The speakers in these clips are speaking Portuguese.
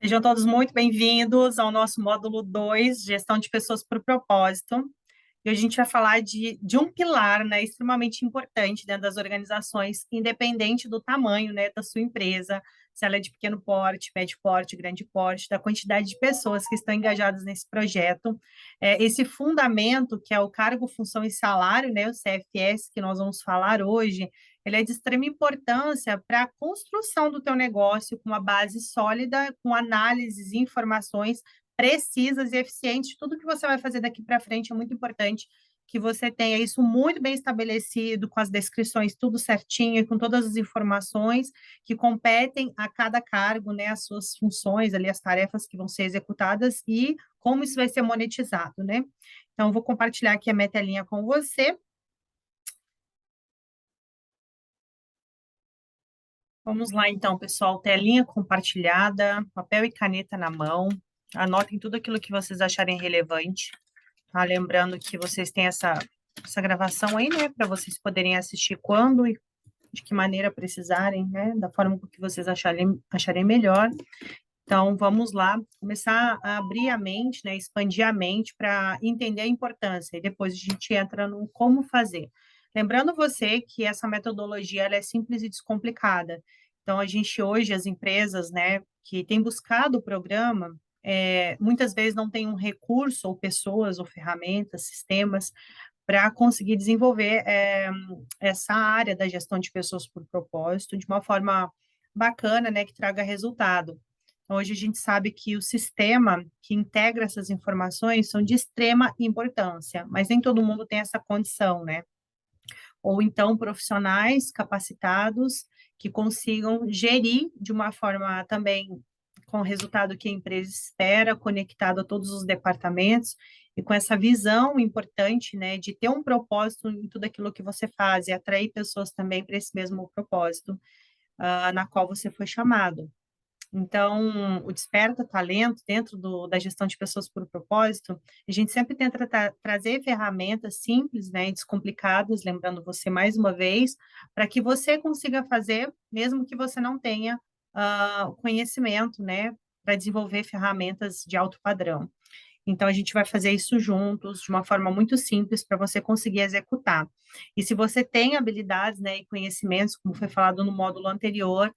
Sejam todos muito bem-vindos ao nosso módulo 2, Gestão de Pessoas por Propósito. E hoje a gente vai falar de um pilar, né, extremamente importante dentro das organizações, independente do tamanho, né, da sua empresa, se ela é de pequeno porte, médio porte, grande porte, da quantidade de pessoas que estão engajadas nesse projeto. Esse fundamento, que é o cargo, função e salário, né, o CFS, que nós vamos falar hoje, ele é de extrema importância para a construção do teu negócio com uma base sólida, com análises e informações precisas e eficientes. Tudo que você vai fazer daqui para frente é muito importante que você tenha isso muito bem estabelecido, com as descrições tudo certinho, com todas as informações que competem a cada cargo, né, as suas funções ali, as tarefas que vão ser executadas e como isso vai ser monetizado, né? Então, vou compartilhar aqui a minha telinha com você. Vamos lá, então, pessoal. Telinha compartilhada, papel e caneta na mão. Anotem tudo aquilo que vocês acharem relevante. Tá? Lembrando que vocês têm essa gravação aí, né? Para vocês poderem assistir quando e de que maneira precisarem, né? Da forma que vocês acharem melhor. Então, vamos lá, começar a abrir a mente, né? Expandir a mente para entender a importância. E depois a gente entra no como fazer. Lembrando você que essa metodologia ela é simples e descomplicada. Então, a gente hoje, as empresas, né, que têm buscado o programa, muitas vezes não tem um recurso, ou pessoas, ou ferramentas, sistemas, para conseguir desenvolver essa área da gestão de pessoas por propósito de uma forma bacana, né, que traga resultado. Então, hoje a gente sabe que o sistema que integra essas informações são de extrema importância, mas nem todo mundo tem essa condição, né? Ou então profissionais capacitados que consigam gerir de uma forma também com o resultado que a empresa espera, conectado a todos os departamentos e com essa visão importante, né, de ter um propósito em tudo aquilo que você faz e atrair pessoas também para esse mesmo propósito, na qual você foi chamado. Então, o Desperta Talento, dentro da gestão de pessoas por propósito, a gente sempre tenta trazer ferramentas simples, né, e descomplicadas, lembrando você mais uma vez, para que você consiga fazer, mesmo que você não tenha o conhecimento, né, para desenvolver ferramentas de alto padrão. Então, a gente vai fazer isso juntos, de uma forma muito simples, para você conseguir executar. E se você tem habilidades, né, e conhecimentos, como foi falado no módulo anterior,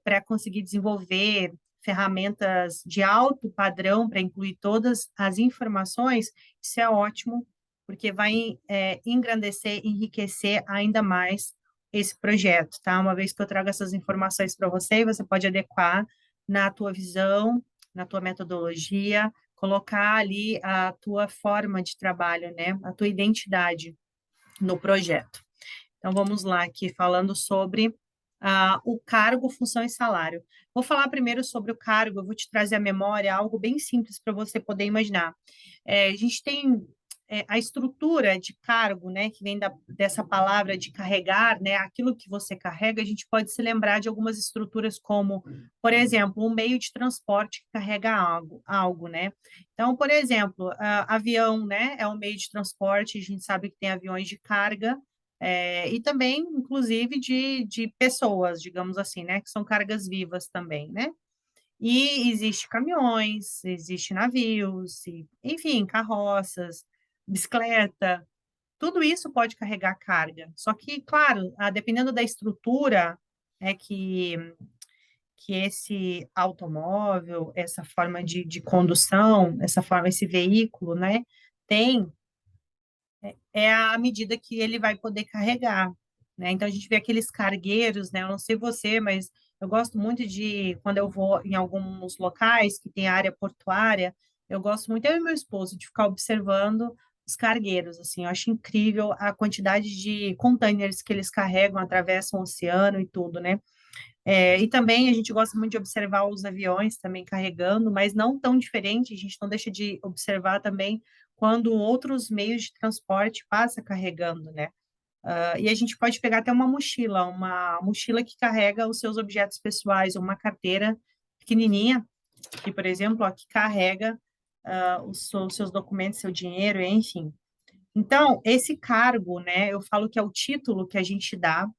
para conseguir desenvolver ferramentas de alto padrão, para incluir todas as informações, isso é ótimo, porque vai engrandecer, enriquecer ainda mais esse projeto, tá? Uma vez que eu trago essas informações para você, você pode adequar na tua visão, na tua metodologia, colocar ali a tua forma de trabalho, né? A tua identidade no projeto. Então, vamos lá aqui falando sobre o cargo, função e salário. Vou falar primeiro sobre o cargo, eu vou te trazer à memória algo bem simples para você poder imaginar. A gente tem a estrutura de cargo, né, que vem dessa palavra de carregar, né, aquilo que você carrega, a gente pode se lembrar de algumas estruturas como, por exemplo, um meio de transporte que carrega algo, né? Então, por exemplo, avião, né, é um meio de transporte, a gente sabe que tem aviões de carga, e também, inclusive, de pessoas, digamos assim, né, que são cargas vivas também, né? E existe caminhões, existe navios, enfim, carroças, bicicleta, tudo isso pode carregar carga. Só que, claro, dependendo da estrutura é que esse automóvel, essa forma de condução, essa forma, esse veículo, né, tem, é a medida que ele vai poder carregar, né? Então a gente vê aqueles cargueiros, né? Eu não sei você, mas eu gosto muito de quando eu vou em alguns locais que tem área portuária, eu gosto muito, eu e meu esposo, de ficar observando os cargueiros, assim, eu acho incrível a quantidade de containers que eles carregam, atravessam o oceano e tudo, né? E também a gente gosta muito de observar os aviões também carregando, mas não tão diferente, a gente não deixa de observar também quando outros meios de transporte passa carregando, né? E a gente pode pegar até uma mochila que carrega os seus objetos pessoais, ou uma carteira pequenininha, que, por exemplo, ó, que carrega os seus documentos, seu dinheiro, enfim. Então, esse cargo, né, eu falo que é o título que a gente dá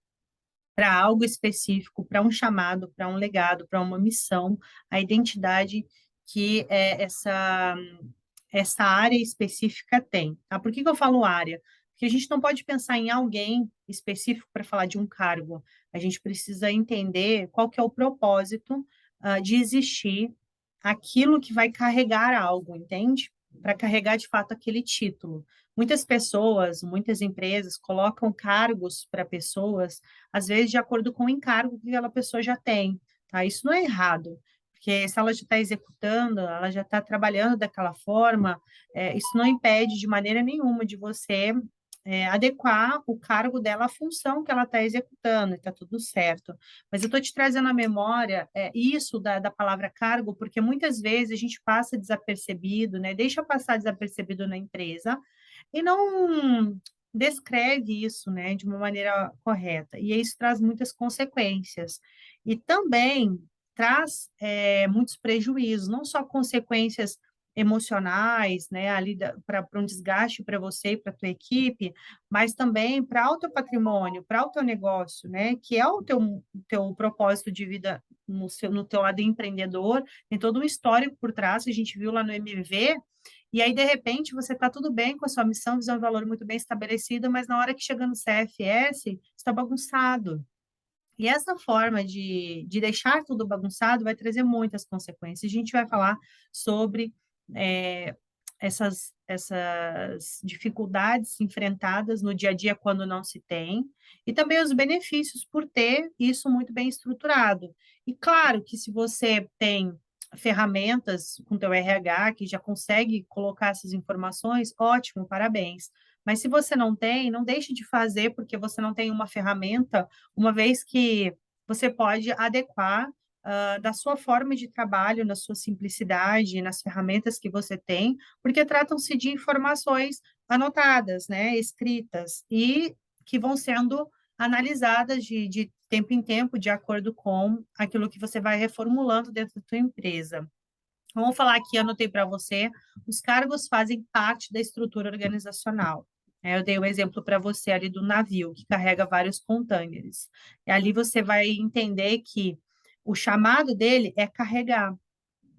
para algo específico, para um chamado, para um legado, para uma missão, a identidade que essa área específica tem. Tá? Por que que eu falo área? Porque a gente não pode pensar em alguém específico para falar de um cargo. A gente precisa entender qual que é o propósito de existir aquilo que vai carregar algo, entende? Para carregar de fato aquele título. Muitas pessoas, muitas empresas colocam cargos para pessoas, às vezes de acordo com o encargo que aquela pessoa já tem, tá? Isso não é errado, porque se ela já está executando, ela já está trabalhando daquela forma, isso não impede de maneira nenhuma de você adequar o cargo dela à função que ela está executando, e está tudo certo. Mas eu estou te trazendo à memória isso da palavra cargo, porque muitas vezes a gente passa desapercebido, né? Deixa passar desapercebido na empresa e não descreve isso, né, de uma maneira correta. E isso traz muitas consequências. E também traz muitos prejuízos, não só consequências emocionais, né, ali para um desgaste para você e para a tua equipe, mas também para o teu patrimônio, para o teu negócio, né, que é o teu propósito de vida no teu lado empreendedor, tem todo um histórico por trás, a gente viu lá no MV, e aí, de repente, você está tudo bem com a sua missão, visão e valor muito bem estabelecida, mas na hora que chega no CFS, está bagunçado. E essa forma de deixar tudo bagunçado vai trazer muitas consequências. A gente vai falar sobre é, essas dificuldades enfrentadas no dia a dia quando não se tem, e também os benefícios por ter isso muito bem estruturado. E claro que se você tem ferramentas com teu RH que já consegue colocar essas informações, ótimo, parabéns. Mas se você não tem, não deixe de fazer porque você não tem uma ferramenta, uma vez que você pode adequar da sua forma de trabalho, na sua simplicidade, nas ferramentas que você tem, porque tratam-se de informações anotadas, né, escritas, e que vão sendo analisadas de tempo em tempo, de acordo com aquilo que você vai reformulando dentro da sua empresa. Vamos falar aqui, anotei para você, os cargos fazem parte da estrutura organizacional. Eu dei um exemplo para você ali do navio, que carrega vários containers. E ali você vai entender que o chamado dele é carregar.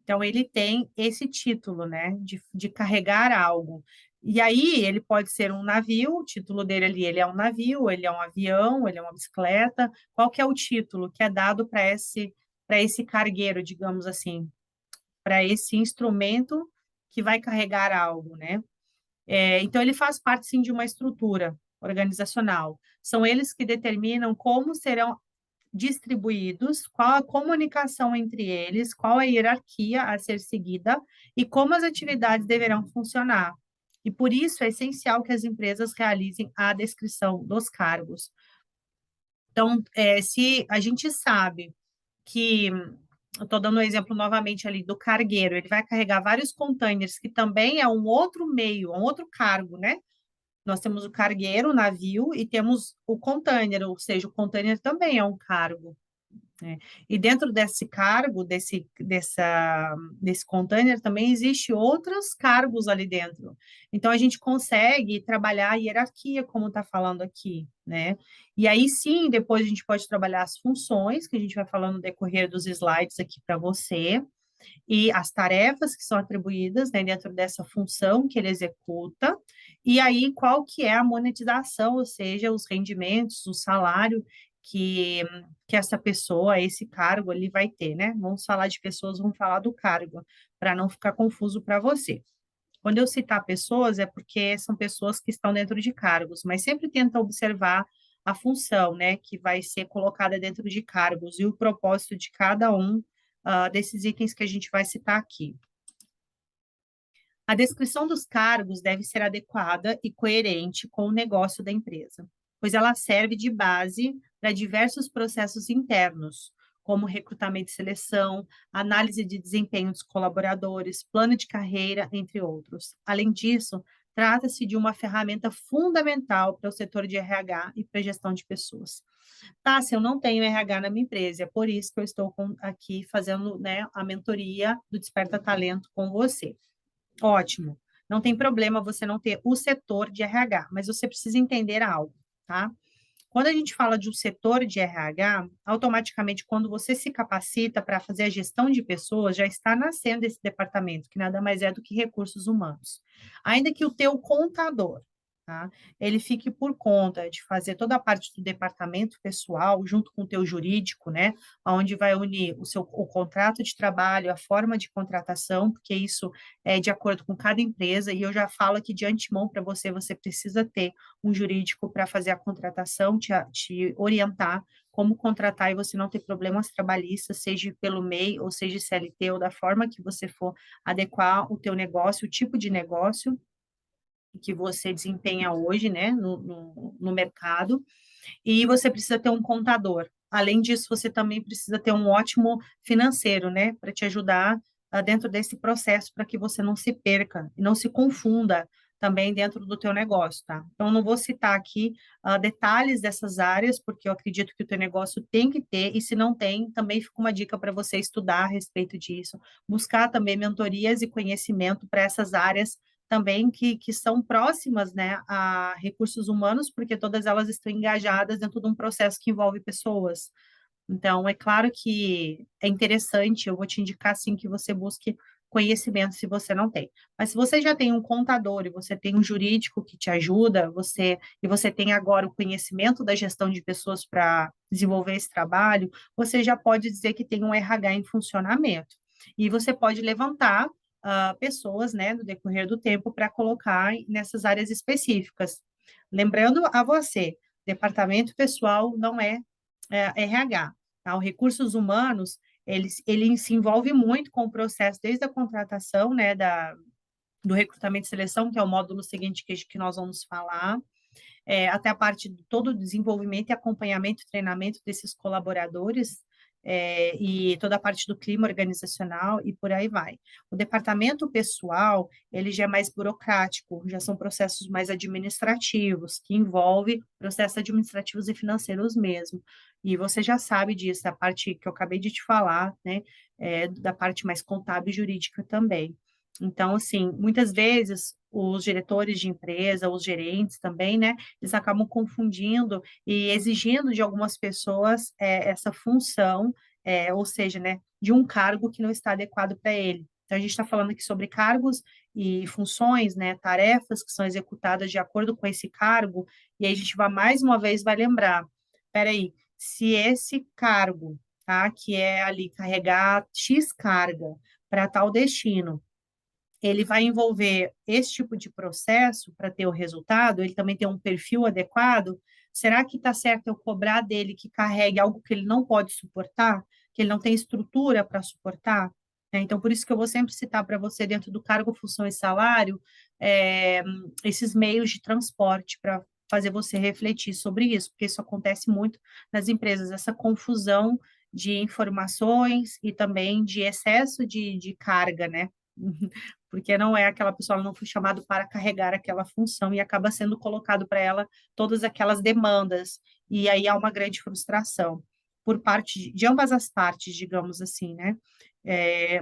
Então, ele tem esse título, né, de carregar algo. E aí, ele pode ser um navio, o título dele ali, ele é um navio, ele é um avião, ele é uma bicicleta. Qual que é o título que é dado para esse cargueiro, digamos assim? Para esse instrumento que vai carregar algo, né? Então, ele faz parte, sim, de uma estrutura organizacional. São eles que determinam como serão distribuídos, qual a comunicação entre eles, qual a hierarquia a ser seguida e como as atividades deverão funcionar. E por isso é essencial que as empresas realizem a descrição dos cargos. Então, se a gente sabe que eu estou dando um exemplo novamente ali do cargueiro, ele vai carregar vários containers, que também é um outro meio, um outro cargo, né? Nós temos o cargueiro, o navio, e temos o container, ou seja, o container também é um cargo. Né? E dentro desse cargo, desse container, também existe outros cargos ali dentro. Então, a gente consegue trabalhar a hierarquia, como está falando aqui, né? E aí, sim, depois a gente pode trabalhar as funções, que a gente vai falando no decorrer dos slides aqui para você, e as tarefas que são atribuídas, né, dentro dessa função que ele executa, e aí qual que é a monetização, ou seja, os rendimentos, o salário que essa pessoa, esse cargo ali vai ter, né? Vamos falar de pessoas, vamos falar do cargo, para não ficar confuso para você. Quando eu citar pessoas, é porque são pessoas que estão dentro de cargos, mas sempre tenta observar a função, né, que vai ser colocada dentro de cargos e o propósito de cada um desses itens que a gente vai citar aqui. A descrição dos cargos deve ser adequada e coerente com o negócio da empresa, pois ela serve de base para diversos processos internos, como recrutamento e seleção, análise de desempenho dos colaboradores, plano de carreira, entre outros. Além disso, trata-se de uma ferramenta fundamental para o setor de RH e para a gestão de pessoas. Tá, se eu não tenho RH na minha empresa, é por isso que eu estou aqui fazendo, né, a mentoria do Desperta Talento com você. Ótimo. Não tem problema você não ter o setor de RH, mas você precisa entender algo, tá? Quando a gente fala de um setor de RH, automaticamente, quando você se capacita para fazer a gestão de pessoas, já está nascendo esse departamento, que nada mais é do que recursos humanos. Ainda que o teu contador, tá, ele fique por conta de fazer toda a parte do departamento pessoal, junto com o teu jurídico, né, onde vai unir o contrato de trabalho, a forma de contratação, porque isso é de acordo com cada empresa, e eu já falo aqui de antemão para você, você precisa ter um jurídico para fazer a contratação, te orientar como contratar e você não ter problemas trabalhistas, seja pelo MEI ou seja CLT, ou da forma que você for adequar o teu negócio, o tipo de negócio que você desempenha hoje, né, no mercado, e você precisa ter um contador. Além disso, você também precisa ter um ótimo financeiro, né, para te ajudar dentro desse processo, para que você não se perca e não se confunda também dentro do teu negócio, tá? Então, não vou citar aqui detalhes dessas áreas, porque eu acredito que o teu negócio tem que ter, e se não tem, também fica uma dica para você estudar a respeito disso, buscar também mentorias e conhecimento para essas áreas também que são próximas, né, a recursos humanos, porque todas elas estão engajadas dentro de um processo que envolve pessoas. Então, é claro que é interessante, eu vou te indicar, sim, que você busque conhecimento se você não tem. Mas se você já tem um contador e você tem um jurídico que te ajuda, você tem agora o conhecimento da gestão de pessoas para desenvolver esse trabalho, você já pode dizer que tem um RH em funcionamento. E você pode levantar pessoas, né, no decorrer do tempo para colocar nessas áreas específicas. Lembrando a você, departamento pessoal não é RH, tá? O recursos humanos, ele se envolve muito com o processo desde a contratação, né, do recrutamento e seleção, que é o módulo seguinte que nós vamos falar, até a parte de todo o desenvolvimento e acompanhamento e treinamento desses colaboradores, e toda a parte do clima organizacional e por aí vai. O departamento pessoal, ele já é mais burocrático, já são processos mais administrativos, que envolve processos administrativos e financeiros mesmo. E você já sabe disso, a parte que eu acabei de te falar, né, da parte mais contábil e jurídica também. Então, assim, muitas vezes os diretores de empresa, os gerentes também, né, eles acabam confundindo e exigindo de algumas pessoas essa função, ou seja, né, de um cargo que não está adequado para ele. Então, a gente está falando aqui sobre cargos e funções, né, tarefas que são executadas de acordo com esse cargo, e aí a gente vai mais uma vez vai lembrar, peraí, se esse cargo, tá, que é ali carregar X carga para tal destino, ele vai envolver esse tipo de processo para ter o resultado, ele também tem um perfil adequado, será que está certo eu cobrar dele que carregue algo que ele não pode suportar, que ele não tem estrutura para suportar? Então, por isso que eu vou sempre citar para você, dentro do cargo, função e salário, esses meios de transporte para fazer você refletir sobre isso, porque isso acontece muito nas empresas, essa confusão de informações e também de excesso de carga, né? Porque não é aquela pessoa, ela não foi chamada para carregar aquela função e acaba sendo colocado para ela todas aquelas demandas. E aí há uma grande frustração por parte de ambas as partes, digamos assim, né?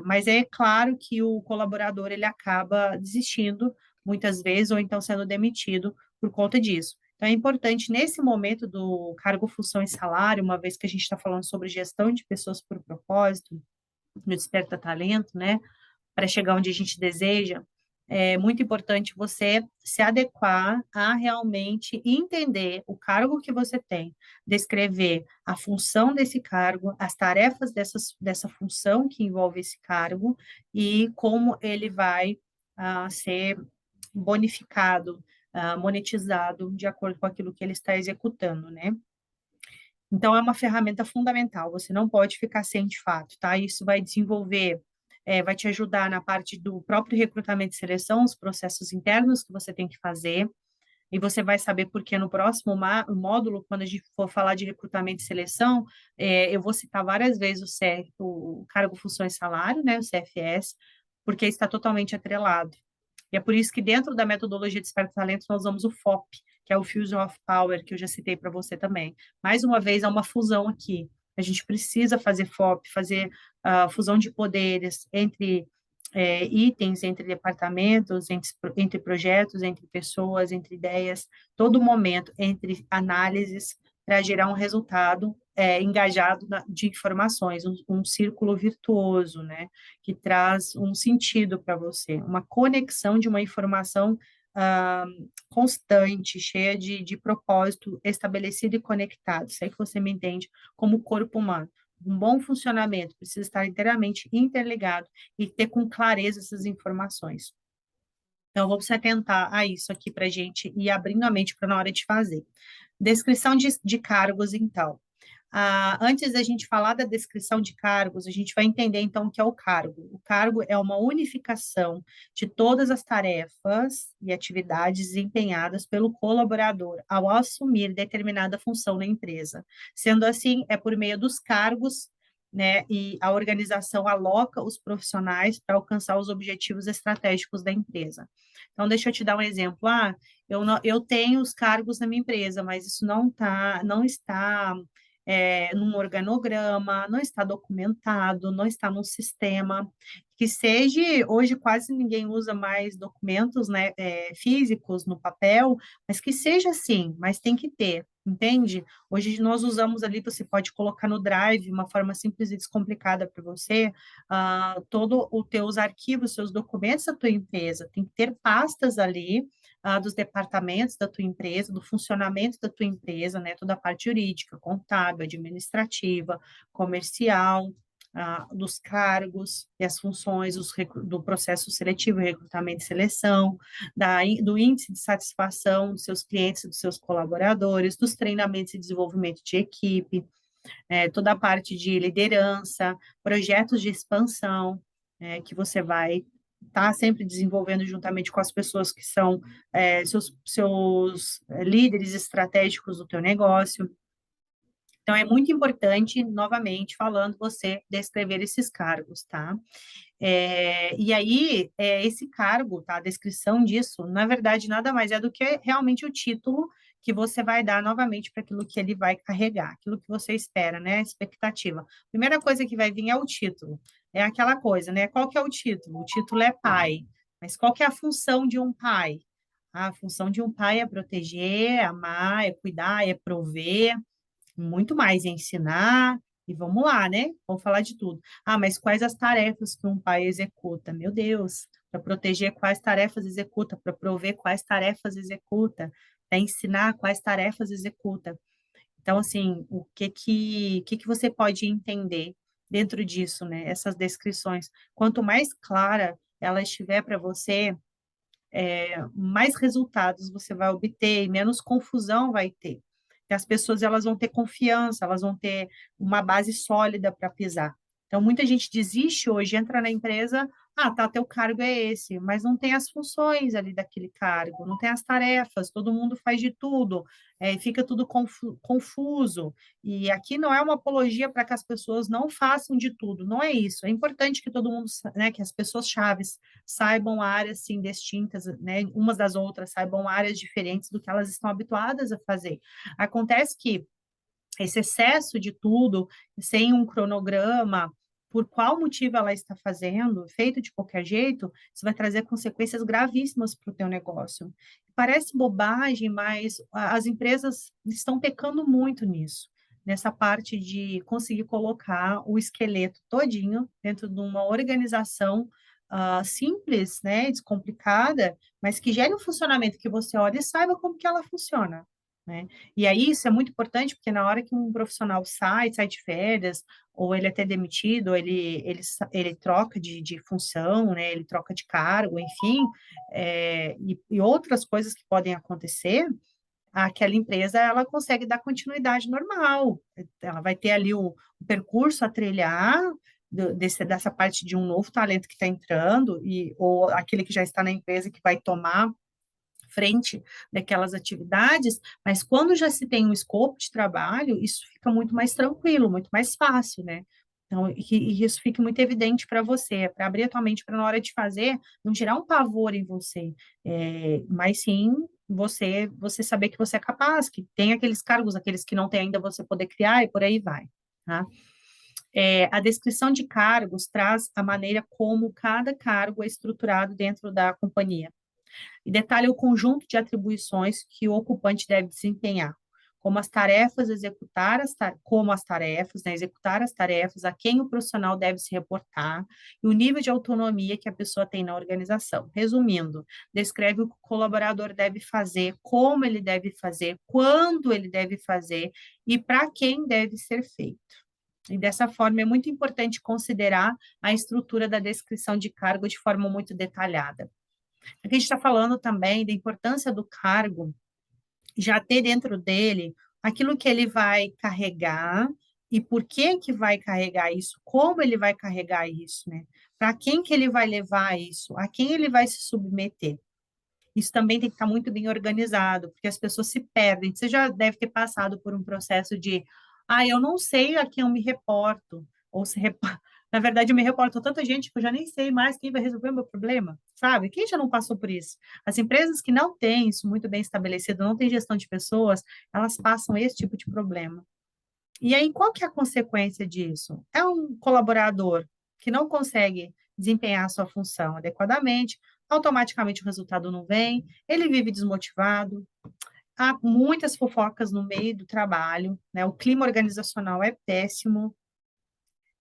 Mas é claro que o colaborador ele acaba desistindo muitas vezes ou então sendo demitido por conta disso. Então, é importante, nesse momento do cargo, função e salário, uma vez que a gente está falando sobre gestão de pessoas por propósito, no Desperta Talento, né? Para chegar onde a gente deseja, é muito importante você se adequar a realmente entender o cargo que você tem, descrever a função desse cargo, as tarefas dessa função que envolve esse cargo e como ele vai ser bonificado, monetizado de acordo com aquilo que ele está executando, né? Então, é uma ferramenta fundamental, você não pode ficar sem de fato, tá? Isso vai desenvolver, vai te ajudar na parte do próprio recrutamento e seleção, os processos internos que você tem que fazer, e você vai saber porque no próximo módulo, quando a gente for falar de recrutamento e seleção, eu vou citar várias vezes o cargo, função e salário, né, o CFS, porque está totalmente atrelado. E é por isso que dentro da metodologia de Desperta Talentos nós usamos o FOP, que é o Fusion of Power, que eu já citei para você também. Mais uma vez, há uma fusão aqui. A gente precisa fazer FOP, fazer fusão de poderes entre itens, entre departamentos, entre projetos, entre pessoas, entre ideias, todo momento, entre análises, para gerar um resultado engajado de informações, um círculo virtuoso, né? Que traz um sentido para você, uma conexão de uma informação ah, constante, cheia de propósito estabelecido e conectado. Sei que você me entende como corpo humano. Um bom funcionamento precisa estar inteiramente interligado e ter com clareza essas informações. Então, vamos se atentar a isso aqui para a gente ir abrindo a mente para na hora de fazer. Descrição de cargos, então. Antes da gente falar da descrição de cargos, a gente vai entender, então, o que é o cargo. O cargo é uma unificação de todas as tarefas e atividades desempenhadas pelo colaborador ao assumir determinada função na empresa. Sendo assim, é por meio dos cargos, né, e a organização aloca os profissionais para alcançar os objetivos estratégicos da empresa. Então, deixa eu te dar um exemplo. Eu tenho os cargos na minha empresa, mas isso não está num organograma, não está documentado, não está num sistema, que seja, hoje quase ninguém usa mais documentos, né, físicos no papel, mas que seja assim, mas tem que ter, entende? Hoje nós usamos ali, você pode colocar no Drive, uma forma simples e descomplicada para você, todo os teus arquivos, seus documentos da tua empresa, tem que ter pastas ali, dos departamentos da tua empresa, do funcionamento da tua empresa, né? Toda a parte jurídica, contábil, administrativa, comercial, dos cargos e as funções do processo seletivo, recrutamento e seleção, do índice de satisfação dos seus clientes e dos seus colaboradores, dos treinamentos e desenvolvimento de equipe, toda a parte de liderança, projetos de expansão, que você vai estar sempre desenvolvendo juntamente com as pessoas que são seus líderes estratégicos do teu negócio. Então, é muito importante, novamente, falando, você descrever esses cargos, tá? E aí, esse cargo, tá? A descrição disso, na verdade, nada mais é do que realmente o título que você vai dar novamente para aquilo que ele vai carregar, aquilo que você espera, né? Expectativa. Primeira coisa que vai vir é o título. É aquela coisa, né? Qual que é o título? O título é pai. Mas qual que é a função de um pai? A função de um pai é proteger, amar, é cuidar, é prover, muito mais ensinar, e vamos lá, né? Vamos falar de tudo. Mas quais as tarefas que um pai executa? Meu Deus, para proteger, quais tarefas executa? Para prover, quais tarefas executa? Para ensinar, quais tarefas executa? Então, assim, o que você pode entender dentro disso, né? Essas descrições. Quanto mais clara ela estiver para você, mais resultados você vai obter e menos confusão vai ter. E as pessoas elas vão ter confiança, elas vão ter uma base sólida para pisar. Então, muita gente desiste hoje, entra na empresa, tá, teu cargo é esse, mas não tem as funções ali daquele cargo, não tem as tarefas, todo mundo faz de tudo, fica tudo confuso. E aqui não é uma apologia para que as pessoas não façam de tudo, não é isso. É importante que todo mundo, né, que as pessoas chaves saibam áreas sim distintas, né, umas das outras, saibam áreas diferentes do que elas estão habituadas a fazer. Acontece que esse excesso de tudo, sem um cronograma, por qual motivo ela está fazendo, feito de qualquer jeito, isso vai trazer consequências gravíssimas para o teu negócio. Parece bobagem, mas as empresas estão pecando muito nisso, nessa parte de conseguir colocar o esqueleto todinho dentro de uma organização simples, né, descomplicada, mas que gere um funcionamento que você olha e saiba como que ela funciona, né? E aí isso é muito importante, porque na hora que um profissional sai de férias, ou ele é até demitido, ou ele troca de função, né? Ele troca de cargo, enfim, e outras coisas que podem acontecer, aquela empresa ela consegue dar continuidade normal. Ela vai ter ali o percurso a trilhar dessa parte de um novo talento que está entrando, ou aquele que já está na empresa que vai tomar frente daquelas atividades, mas quando já se tem um escopo de trabalho, isso fica muito mais tranquilo, muito mais fácil, né? Então, e isso fica muito evidente para você, para abrir a tua mente para na hora de fazer, não gerar um pavor em você, mas sim você saber que você é capaz, que tem aqueles cargos, aqueles que não tem ainda, você poder criar e por aí vai, tá? A descrição de cargos traz a maneira como cada cargo é estruturado dentro da companhia e detalha o conjunto de atribuições que o ocupante deve desempenhar, como as tarefas, como as tarefas, né, executar as tarefas, a quem o profissional deve se reportar e o nível de autonomia que a pessoa tem na organização. Resumindo, descreve o que o colaborador deve fazer, como ele deve fazer, quando ele deve fazer e para quem deve ser feito. E dessa forma é muito importante considerar a estrutura da descrição de cargo de forma muito detalhada. Aqui a gente está falando também da importância do cargo, já ter dentro dele aquilo que ele vai carregar e por que que vai carregar isso, como ele vai carregar isso, né? Para quem que ele vai levar isso, a quem ele vai se submeter. Isso também tem que estar muito bem organizado, porque as pessoas se perdem. Você já deve ter passado por um processo de, eu não sei a quem eu me reporto, ou se na verdade eu me reporto a tanta gente que eu já nem sei mais quem vai resolver o meu problema, sabe? Quem já não passou por isso? As empresas que não têm isso muito bem estabelecido, não têm gestão de pessoas, elas passam esse tipo de problema. E aí, qual que é a consequência disso? É um colaborador que não consegue desempenhar a sua função adequadamente, automaticamente o resultado não vem, ele vive desmotivado, há muitas fofocas no meio do trabalho, né? O clima organizacional é péssimo,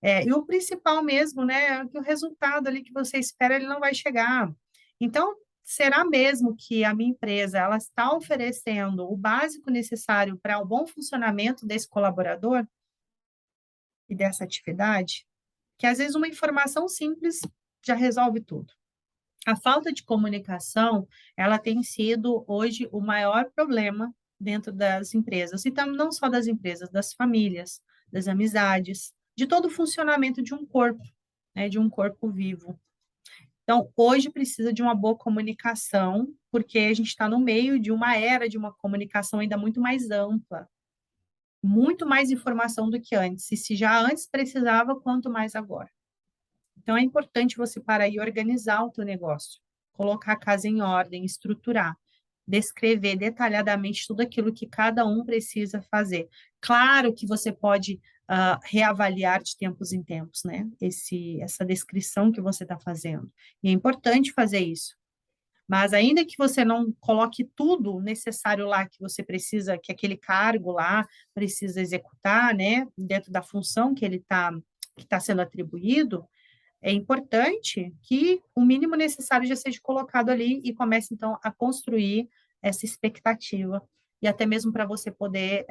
e o principal mesmo, né, é que o resultado ali que você espera, ele não vai chegar. Então, será mesmo que a minha empresa, ela está oferecendo o básico necessário para o bom funcionamento desse colaborador? E dessa atividade, que às vezes uma informação simples já resolve tudo. A falta de comunicação, ela tem sido hoje o maior problema dentro das empresas, e não só das empresas, das famílias, das amizades, de todo o funcionamento de um corpo, né, de um corpo vivo. Então, hoje precisa de uma boa comunicação, porque a gente está no meio de uma era de uma comunicação ainda muito mais ampla, muito mais informação do que antes. E se já antes precisava, quanto mais agora. Então, é importante você parar e organizar o teu negócio, colocar a casa em ordem, estruturar, descrever detalhadamente tudo aquilo que cada um precisa fazer. Claro que você pode reavaliar de tempos em tempos, né? Essa descrição que você está fazendo. E é importante fazer isso. Mas ainda que você não coloque tudo necessário lá que você precisa, que aquele cargo lá precisa executar, né, dentro da função que está sendo atribuído, é importante que o mínimo necessário já seja colocado ali e comece, então, a construir essa expectativa e até mesmo para você poder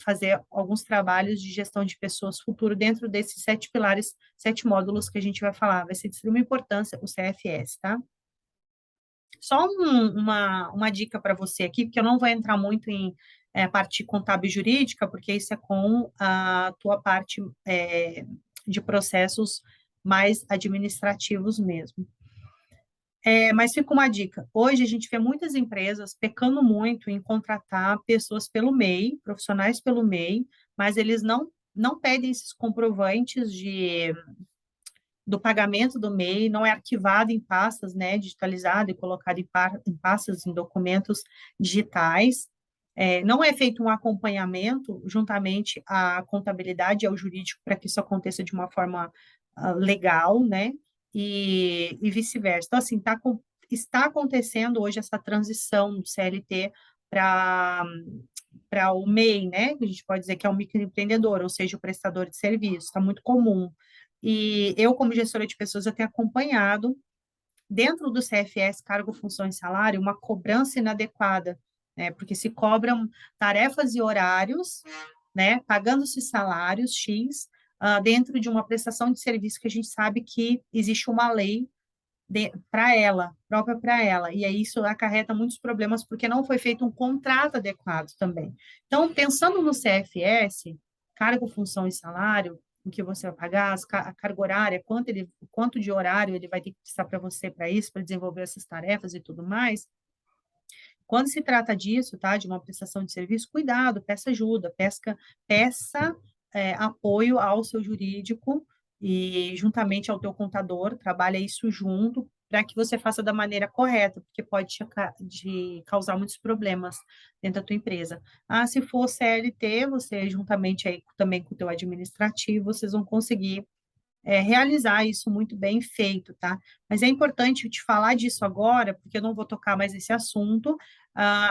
fazer alguns trabalhos de gestão de pessoas futuro dentro desses 7 pilares, 7 módulos que a gente vai falar. Vai ser de extrema importância o CFS, tá? Só uma dica para você aqui, porque eu não vou entrar muito em parte contábil e jurídica, porque isso é com a tua parte de processos mais administrativos mesmo. Mas fica uma dica. Hoje a gente vê muitas empresas pecando muito em contratar pessoas pelo MEI, profissionais pelo MEI, mas eles não pedem esses comprovantes do pagamento do MEI, não é arquivado em pastas, né, digitalizado e colocado em pastas, em documentos digitais. Não é feito um acompanhamento juntamente à contabilidade e ao jurídico para que isso aconteça de uma forma legal, né, e vice-versa. Então, assim, está acontecendo hoje essa transição do CLT para o MEI, né, que a gente pode dizer que é o microempreendedor, ou seja, o prestador de serviço, está muito comum. E eu, como gestora de pessoas, eu tenho acompanhado, dentro do CFS, cargo, função e salário, uma cobrança inadequada, né? Porque se cobram tarefas e horários, né? Pagando-se salários X, dentro de uma prestação de serviço que a gente sabe que existe uma lei para ela, própria para ela, e aí isso acarreta muitos problemas porque não foi feito um contrato adequado também. Então, pensando no CFS, cargo, função e salário, o que você vai pagar, a carga horária, quanto de horário ele vai ter que precisar para você para isso, para desenvolver essas tarefas e tudo mais. Quando se trata disso, tá, de uma prestação de serviço, cuidado, peça ajuda, peça apoio ao seu jurídico e juntamente ao teu contador, trabalha isso junto para que você faça da maneira correta, porque pode causar muitos problemas dentro da tua empresa. Se for CLT, você juntamente aí também com o teu administrativo, vocês vão conseguir realizar isso muito bem feito, tá? Mas é importante eu te falar disso agora, porque eu não vou tocar mais nesse assunto,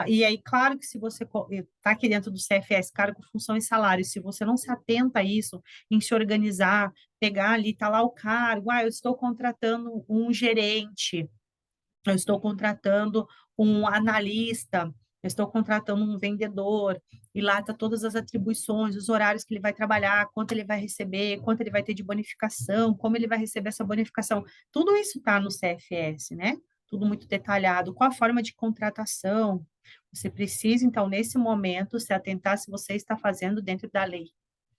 E aí, claro que se você está aqui dentro do CFS, cargo, função e salário, se você não se atenta a isso, em se organizar, pegar ali, está lá o cargo, eu estou contratando um gerente, eu estou contratando um analista, eu estou contratando um vendedor, e lá está todas as atribuições, os horários que ele vai trabalhar, quanto ele vai receber, quanto ele vai ter de bonificação, como ele vai receber essa bonificação. Tudo isso está no CFS, né? Tudo muito detalhado. Qual a forma de contratação? Você precisa, então, nesse momento, se atentar se você está fazendo dentro da lei,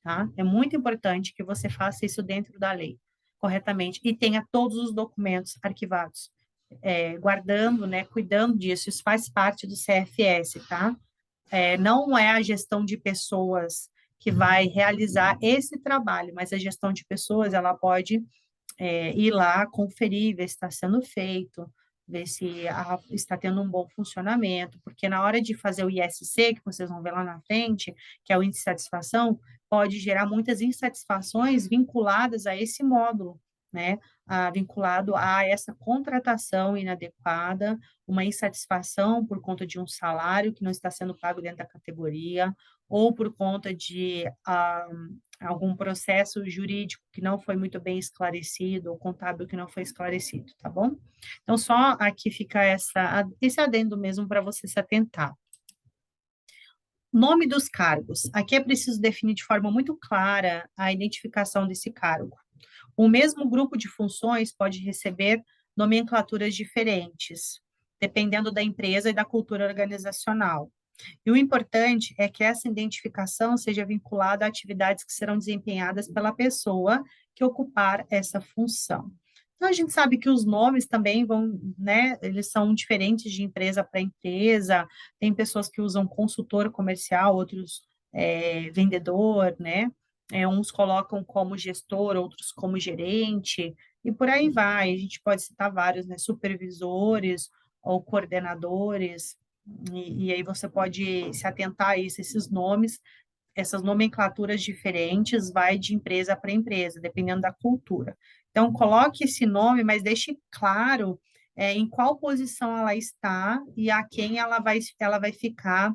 tá? É muito importante que você faça isso dentro da lei, corretamente, e tenha todos os documentos arquivados, guardando, né, cuidando disso, isso faz parte do CFS, tá? Não é a gestão de pessoas que vai realizar esse trabalho, mas a gestão de pessoas, ela pode ir lá, conferir, ver se está sendo feito, ver se está tendo um bom funcionamento, porque na hora de fazer o ISC, que vocês vão ver lá na frente, que é o índice de satisfação, pode gerar muitas insatisfações vinculadas a esse módulo, né? Vinculado a essa contratação inadequada, uma insatisfação por conta de um salário que não está sendo pago dentro da categoria, ou por conta de algum processo jurídico que não foi muito bem esclarecido, ou contábil que não foi esclarecido, tá bom? Então, só aqui fica esse adendo mesmo para você se atentar. Nome dos cargos. Aqui é preciso definir de forma muito clara a identificação desse cargo. O mesmo grupo de funções pode receber nomenclaturas diferentes, dependendo da empresa e da cultura organizacional. E o importante é que essa identificação seja vinculada a atividades que serão desempenhadas pela pessoa que ocupar essa função. Então, a gente sabe que os nomes também vão, né, eles são diferentes de empresa para empresa, tem pessoas que usam consultor comercial, outros vendedor, né, uns colocam como gestor, outros como gerente, e por aí vai, a gente pode citar vários, né, supervisores ou coordenadores, e aí você pode se atentar a isso, esses nomes, essas nomenclaturas diferentes, vai de empresa para empresa, dependendo da cultura. Então, coloque esse nome, mas deixe claro em qual posição ela está e a quem ela vai ficar,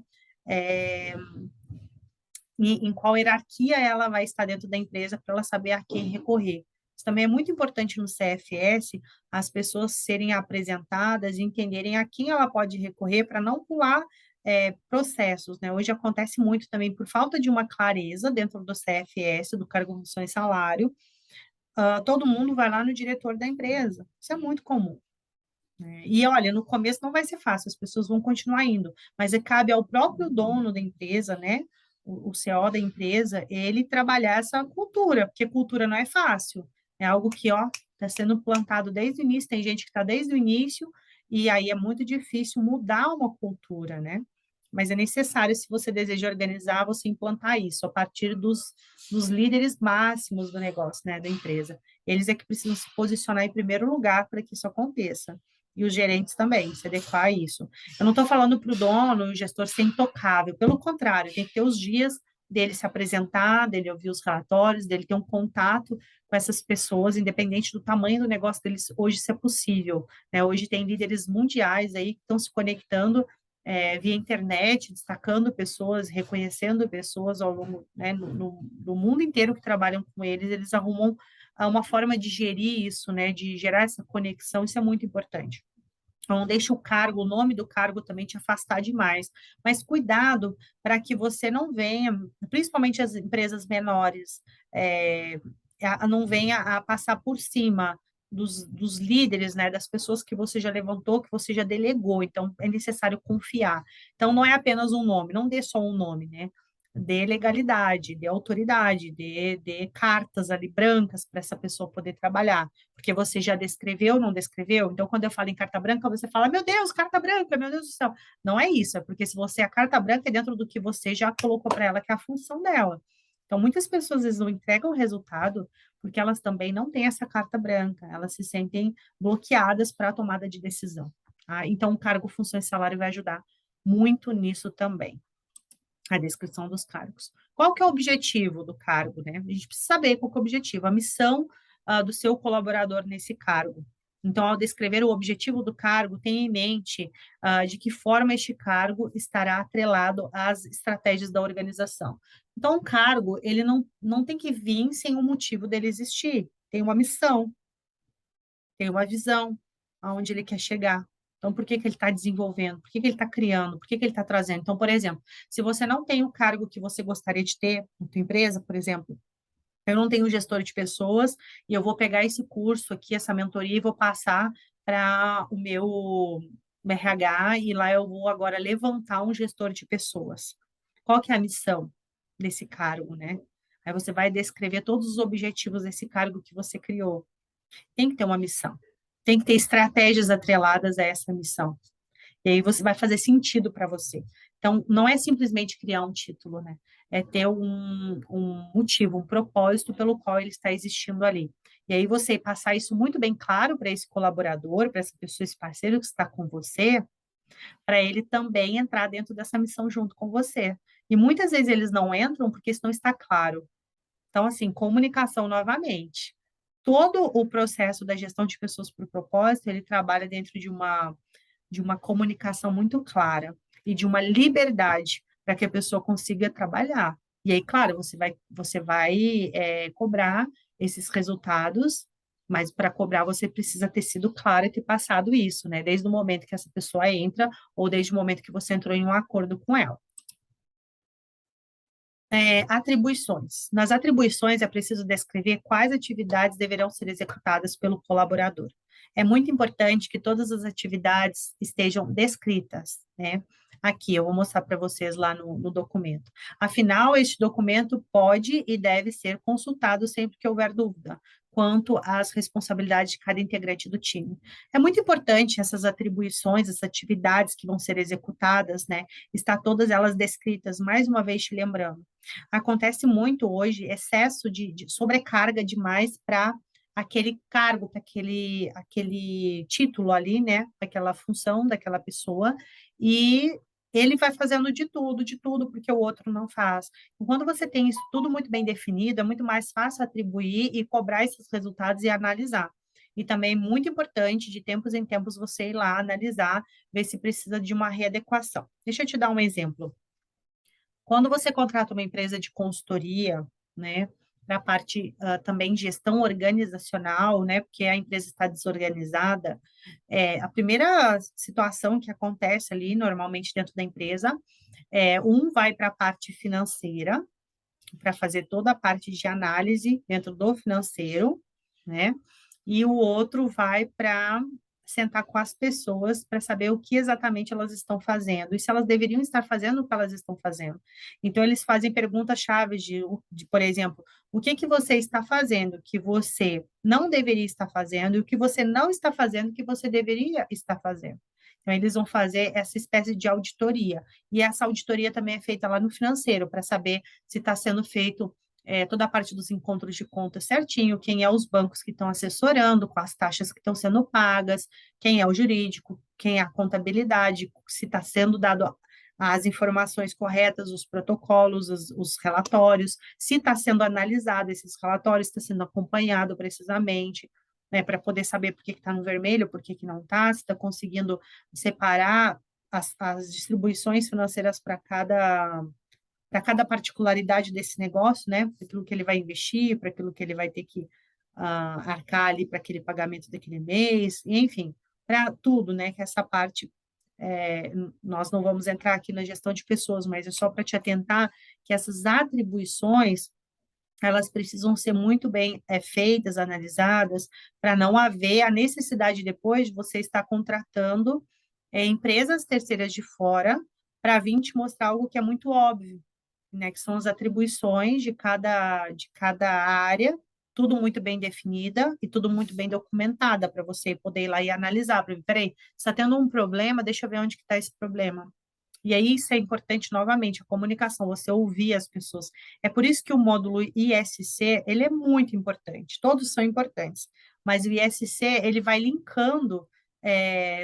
em qual hierarquia ela vai estar dentro da empresa para ela saber a quem recorrer. Isso também é muito importante no CFS, as pessoas serem apresentadas e entenderem a quem ela pode recorrer para não pular processos, né? Hoje acontece muito também por falta de uma clareza dentro do CFS, do cargo, função e salário, todo mundo vai lá no diretor da empresa. Isso é muito comum. Né? E olha, no começo não vai ser fácil, as pessoas vão continuar indo, mas cabe ao próprio dono da empresa, né? O CEO da empresa, ele trabalhar essa cultura, porque cultura não é fácil, é algo que, ó, está sendo plantado desde o início, tem gente que está desde o início, e aí é muito difícil mudar uma cultura, né? Mas é necessário, se você deseja organizar, você implantar isso a partir dos líderes máximos do negócio, né, da empresa. Eles é que precisam se posicionar em primeiro lugar para que isso aconteça. E os gerentes também, se adequar a isso. Eu não estou falando para o dono, o gestor ser intocável, pelo contrário, tem que ter os dias dele se apresentar, dele ouvir os relatórios, dele ter um contato com essas pessoas, independente do tamanho do negócio deles, hoje isso é possível. Né? Hoje tem líderes mundiais aí que estão se conectando via internet, destacando pessoas, reconhecendo pessoas ao longo, né, no mundo inteiro que trabalham com eles arrumam uma forma de gerir isso, né, de gerar essa conexão, isso é muito importante. Então, não deixe o cargo, o nome do cargo também te afastar demais. Mas cuidado para que você não venha, principalmente as empresas menores, não venha a passar por cima dos líderes, né, das pessoas que você já levantou, que você já delegou. Então, é necessário confiar. Então, não é apenas um nome, não dê só um nome, né? Dê legalidade, dê autoridade, dê cartas ali brancas para essa pessoa poder trabalhar porque você já descreveu, não descreveu? Então, quando eu falo em carta branca, você fala, meu Deus, carta branca, meu Deus do céu. Não é isso, é porque se você, a carta branca é dentro do que você já colocou para ela, que é a função dela. Então, muitas pessoas, às vezes, não entregam o resultado porque elas também não têm essa carta branca, elas se sentem bloqueadas para a tomada de decisão. Tá? Então, o cargo, função e salário vai ajudar muito nisso também a descrição dos cargos. Qual que é o objetivo do cargo, né? A gente precisa saber qual que é o objetivo, a missão do seu colaborador nesse cargo, Então, ao descrever o objetivo do cargo, tenha em mente de que forma este cargo estará atrelado às estratégias da organização. Então, o cargo, ele não tem que vir sem um motivo dele existir. Tem uma missão, tem uma visão, aonde ele quer chegar. Então, por que que ele está desenvolvendo? Por que que ele está criando? Por que que ele está trazendo? Então, por exemplo, se você não tem o cargo que você gostaria de ter na sua empresa, por exemplo, eu não tenho gestor de pessoas e eu vou pegar esse curso aqui, essa mentoria, e vou passar para o meu RH e lá eu vou agora levantar um gestor de pessoas. Qual que é a missão desse cargo, né? Aí você vai descrever todos os objetivos desse cargo que você criou. Tem que ter uma missão. Tem que ter estratégias atreladas a essa missão. E aí você vai fazer sentido para você. Então, não é simplesmente criar um título, né? É ter um motivo, um propósito pelo qual ele está existindo ali. E aí você passar isso muito bem claro para esse colaborador, para essa pessoa, esse parceiro que está com você, para ele também entrar dentro dessa missão junto com você. E muitas vezes eles não entram porque isso não está claro. Então, assim, comunicação novamente. Todo o processo da gestão de pessoas por propósito, ele trabalha dentro de uma comunicação muito clara e de uma liberdade para que a pessoa consiga trabalhar. E aí, claro, você vai cobrar esses resultados, mas para cobrar você precisa ter sido claro e ter passado isso, né? Desde o momento que essa pessoa entra ou desde o momento que você entrou em um acordo com ela. Atribuições. Nas atribuições, é preciso descrever quais atividades deverão ser executadas pelo colaborador. É muito importante que todas as atividades estejam descritas, né? Aqui, eu vou mostrar para vocês lá no documento. Afinal, este documento pode e deve ser consultado sempre que houver dúvida quanto às responsabilidades de cada integrante do time. É muito importante essas atribuições, essas atividades que vão ser executadas, né? Estar todas elas descritas, mais uma vez te lembrando. Acontece muito hoje excesso de sobrecarga demais para aquele cargo, para aquele título ali, né? Aquela função daquela pessoa, e ele vai fazendo de tudo, porque o outro não faz. E quando você tem isso tudo muito bem definido, é muito mais fácil atribuir e cobrar esses resultados e analisar. E também é muito importante, de tempos em tempos, você ir lá analisar, ver se precisa de uma readequação. Deixa eu te dar um exemplo. Quando você contrata uma empresa de consultoria, né, para a parte também de gestão organizacional, né, porque a empresa está desorganizada, a primeira situação que acontece ali, normalmente dentro da empresa, um vai para a parte financeira, para fazer toda a parte de análise dentro do financeiro, né, e o outro vai para sentar com as pessoas para saber o que exatamente elas estão fazendo e se elas deveriam estar fazendo o que elas estão fazendo. Então, eles fazem perguntas-chave por exemplo, o que que você está fazendo que você não deveria estar fazendo e o que você não está fazendo que você deveria estar fazendo. Então, eles vão fazer essa espécie de auditoria. E essa auditoria também é feita lá no financeiro, para saber se está sendo feito toda a parte dos encontros de contas certinho, quem é os bancos que estão assessorando, com as taxas que estão sendo pagas, quem é o jurídico, quem é a contabilidade, se está sendo dado as informações corretas, os protocolos, os relatórios, se está sendo analisado esses relatórios, está sendo acompanhado precisamente, né, para poder saber por que está no vermelho, por que não está, se está conseguindo separar as distribuições financeiras para cada particularidade desse negócio, né? Para aquilo que ele vai investir, para aquilo que ele vai ter que arcar ali para aquele pagamento daquele mês, e, enfim, para tudo, né? Que essa parte, nós não vamos entrar aqui na gestão de pessoas, mas é só para te atentar que essas atribuições, elas precisam ser muito bem feitas, analisadas, para não haver a necessidade depois de você estar contratando empresas terceiras de fora para vir te mostrar algo que é muito óbvio, né, que são as atribuições de cada área, tudo muito bem definida e tudo muito bem documentada para você poder ir lá e analisar. Peraí, está tendo um problema, deixa eu ver onde que está esse problema. E aí isso é importante novamente, a comunicação, você ouvir as pessoas. É por isso que o módulo ISC, ele é muito importante, todos são importantes, mas o ISC, ele vai linkando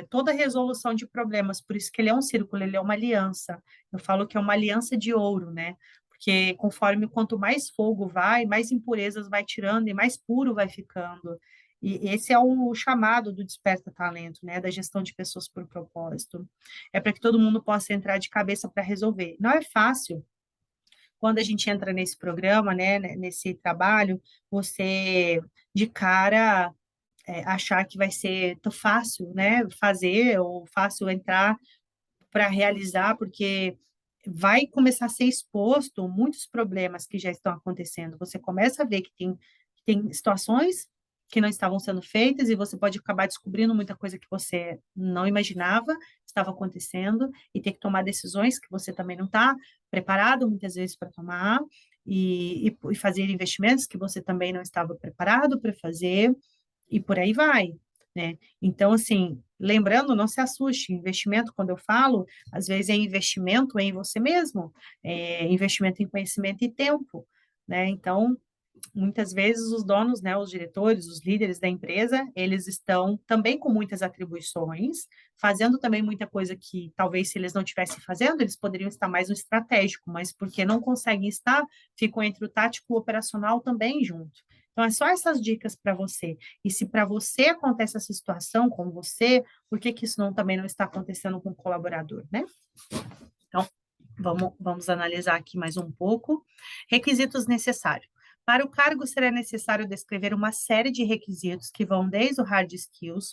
toda a resolução de problemas, por isso que ele é um círculo, ele é uma aliança. Eu falo que é uma aliança de ouro, né? Porque conforme quanto mais fogo vai, mais impurezas vai tirando e mais puro vai ficando. E esse é o chamado do Desperta Talento, né, da gestão de pessoas por propósito. É para que todo mundo possa entrar de cabeça para resolver. Não é fácil quando a gente entra nesse programa, né, nesse trabalho, você de cara achar que vai ser tão fácil, né, fazer ou fácil entrar para realizar, porque vai começar a ser exposto muitos problemas que já estão acontecendo. Você começa a ver que tem situações que não estavam sendo feitas e você pode acabar descobrindo muita coisa que você não imaginava estava acontecendo e ter que tomar decisões que você também não está preparado muitas vezes para tomar e fazer investimentos que você também não estava preparado para fazer e por aí vai, né? Então, assim, lembrando, não se assuste, investimento, quando eu falo, às vezes é investimento em você mesmo, é investimento em conhecimento e tempo, né? Então, muitas vezes os donos, né, os diretores, os líderes da empresa, eles estão também com muitas atribuições, fazendo também muita coisa que talvez se eles não estivessem fazendo, eles poderiam estar mais no estratégico, mas porque não conseguem estar, ficam entre o tático e o operacional também junto. Então, é só essas dicas para você. E se para você acontece essa situação com você, por que que isso também não está acontecendo com o colaborador, né? Então, vamos analisar aqui mais um pouco. Requisitos necessários. Para o cargo, será necessário descrever uma série de requisitos que vão desde o hard skills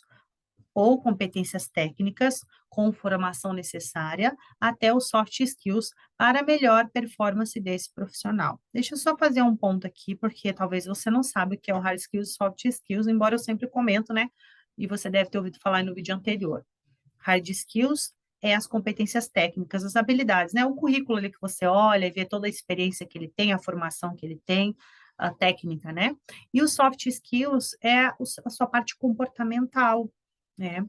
ou competências técnicas com formação necessária até os soft skills para a melhor performance desse profissional. Deixa eu só fazer um ponto aqui, porque talvez você não sabe o que é o hard skills e soft skills, embora eu sempre comento, né? E você deve ter ouvido falar no vídeo anterior. Hard skills é as competências técnicas, as habilidades, né? O currículo ali que você olha e vê toda a experiência que ele tem, a formação que ele tem, a técnica, né? E os soft skills é a sua parte comportamental, né?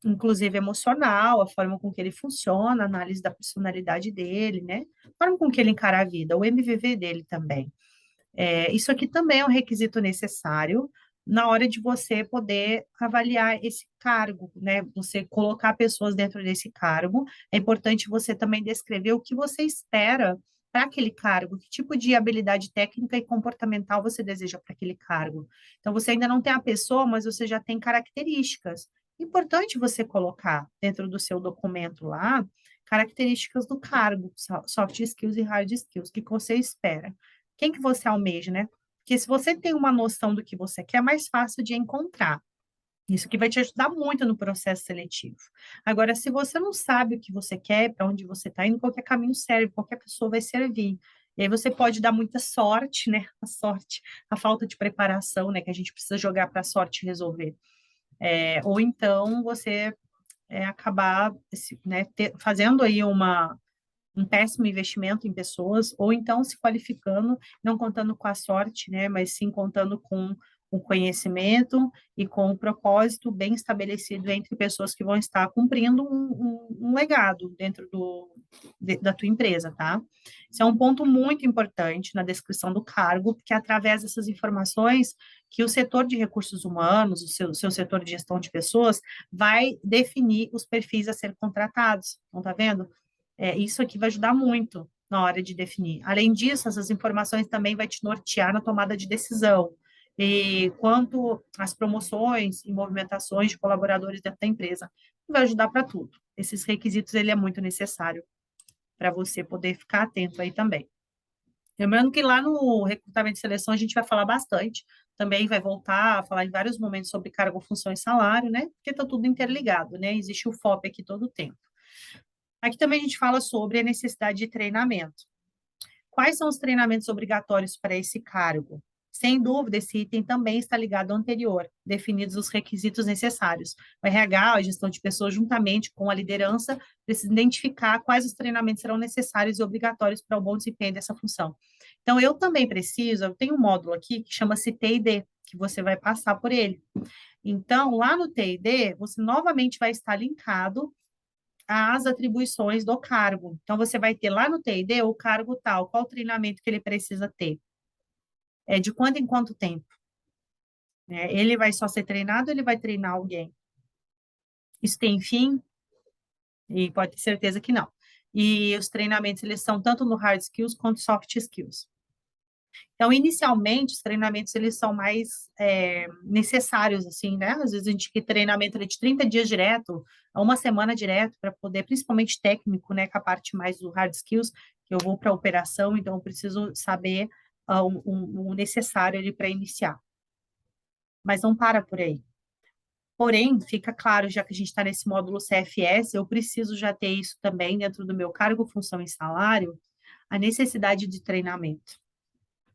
Inclusive emocional, a forma com que ele funciona, a análise da personalidade dele, né? A forma com que ele encara a vida, o MVV dele também. Isso aqui também é um requisito necessário na hora de você poder avaliar esse cargo, né? Você colocar pessoas dentro desse cargo. É importante você também descrever o que você espera para aquele cargo, que tipo de habilidade técnica e comportamental você deseja para aquele cargo. Então, você ainda não tem a pessoa, mas você já tem características. Importante você colocar dentro do seu documento lá características do cargo, soft skills e hard skills, o que você espera. Quem que você almeja, né? Porque se você tem uma noção do que você quer, é mais fácil de encontrar. Isso que vai te ajudar muito no processo seletivo. Agora, se você não sabe o que você quer, para onde você está indo, qualquer caminho serve, qualquer pessoa vai servir. E aí você pode dar muita sorte, né? A sorte, a falta de preparação, né? Que a gente precisa jogar para a sorte resolver. Ou então você acabar né, fazendo aí um péssimo investimento em pessoas, ou então se qualificando, não contando com a sorte, né, mas sim contando com o conhecimento e com o propósito bem estabelecido entre pessoas que vão estar cumprindo um legado dentro da tua empresa, tá? Isso é um ponto muito importante na descrição do cargo, porque é através dessas informações que o setor de recursos humanos, o seu setor de gestão de pessoas, vai definir os perfis a ser contratados. Então, tá vendo? Isso aqui vai ajudar muito na hora de definir. Além disso, essas informações também vai te nortear na tomada de decisão. E quanto às promoções e movimentações de colaboradores dentro da empresa, vai ajudar para tudo. Esses requisitos, ele é muito necessário para você poder ficar atento aí também. Lembrando que lá no recrutamento e seleção a gente vai falar bastante, também vai voltar a falar em vários momentos sobre cargo, função e salário, né? Porque está tudo interligado, né? Existe o FOP aqui todo o tempo. Aqui também a gente fala sobre a necessidade de treinamento. Quais são os treinamentos obrigatórios para esse cargo? Sem dúvida, esse item também está ligado ao anterior, definidos os requisitos necessários. O RH, a gestão de pessoas, juntamente com a liderança, precisa identificar quais os treinamentos serão necessários e obrigatórios para o bom desempenho dessa função. Então, eu também preciso, eu tenho um módulo aqui que chama-se TID, que você vai passar por ele. Então, lá no TID, você novamente vai estar linkado as atribuições do cargo. Então, você vai ter lá no TID o cargo tal, qual o treinamento que ele precisa ter. De quanto em quanto tempo? Ele vai só ser treinado ou ele vai treinar alguém? Isso tem fim? E pode ter certeza que não. E os treinamentos, eles são tanto no hard skills quanto soft skills. Então, inicialmente, os treinamentos, eles são mais necessários, assim, né? Às vezes a gente quer treinamento de 30 dias direto, a uma semana direto, para poder, principalmente técnico, né? Com a parte mais do hard skills, que eu vou para a operação, então eu preciso saber o necessário ali para iniciar. Mas não para por aí. Porém, fica claro, já que a gente está nesse módulo CFS, eu preciso já ter isso também dentro do meu cargo, função e salário, a necessidade de treinamento.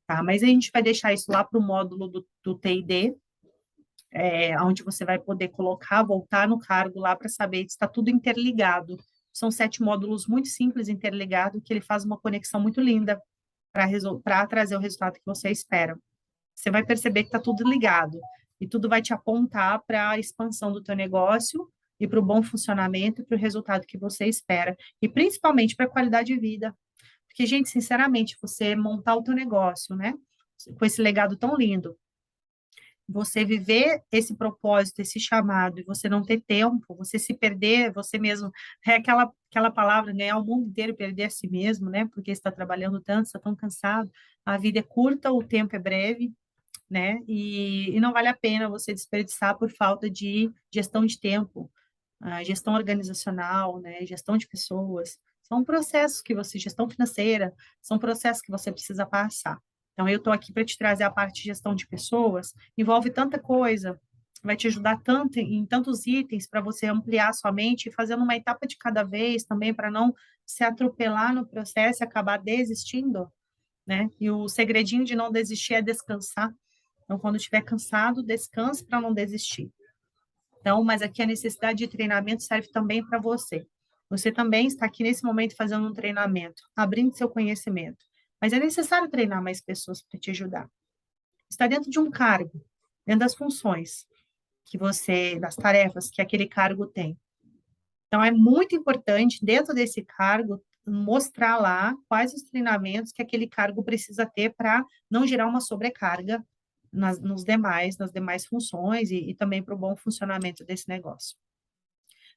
Tá? Mas a gente vai deixar isso lá para o módulo do TID, onde você vai poder colocar, voltar no cargo lá para saber se está tudo interligado. São 7 módulos muito simples interligados, que ele faz uma conexão muito linda para trazer o resultado que você espera. Você vai perceber que está tudo ligado e tudo vai te apontar para a expansão do teu negócio e para o bom funcionamento e para o resultado que você espera. E principalmente para a qualidade de vida. Porque, gente, sinceramente, você montar o teu negócio, né? Com esse legado tão lindo, você viver esse propósito, esse chamado, e você não ter tempo, você se perder, você mesmo, é aquela palavra, ganhar o mundo inteiro e perder a si mesmo, né? Porque está trabalhando tanto, está tão cansado, a vida é curta, o tempo é breve, né? E não vale a pena você desperdiçar por falta de gestão de tempo, gestão organizacional, né? Gestão de pessoas. São processos que você, gestão financeira, são processos que você precisa passar. Então, eu estou aqui para te trazer a parte de gestão de pessoas, envolve tanta coisa, vai te ajudar tanto em tantos itens para você ampliar a sua mente e fazendo uma etapa de cada vez também para não se atropelar no processo e acabar desistindo, né? E o segredinho de não desistir é descansar. Então, quando estiver cansado, descanse para não desistir. Então, mas aqui a necessidade de treinamento serve também para você. Você também está aqui nesse momento fazendo um treinamento, abrindo seu conhecimento. Mas é necessário treinar mais pessoas para te ajudar. Está dentro de um cargo, dentro das funções que você, das tarefas que aquele cargo tem. Então, é muito importante, dentro desse cargo, mostrar lá quais os treinamentos que aquele cargo precisa ter para não gerar uma sobrecarga nas demais funções e também para o bom funcionamento desse negócio.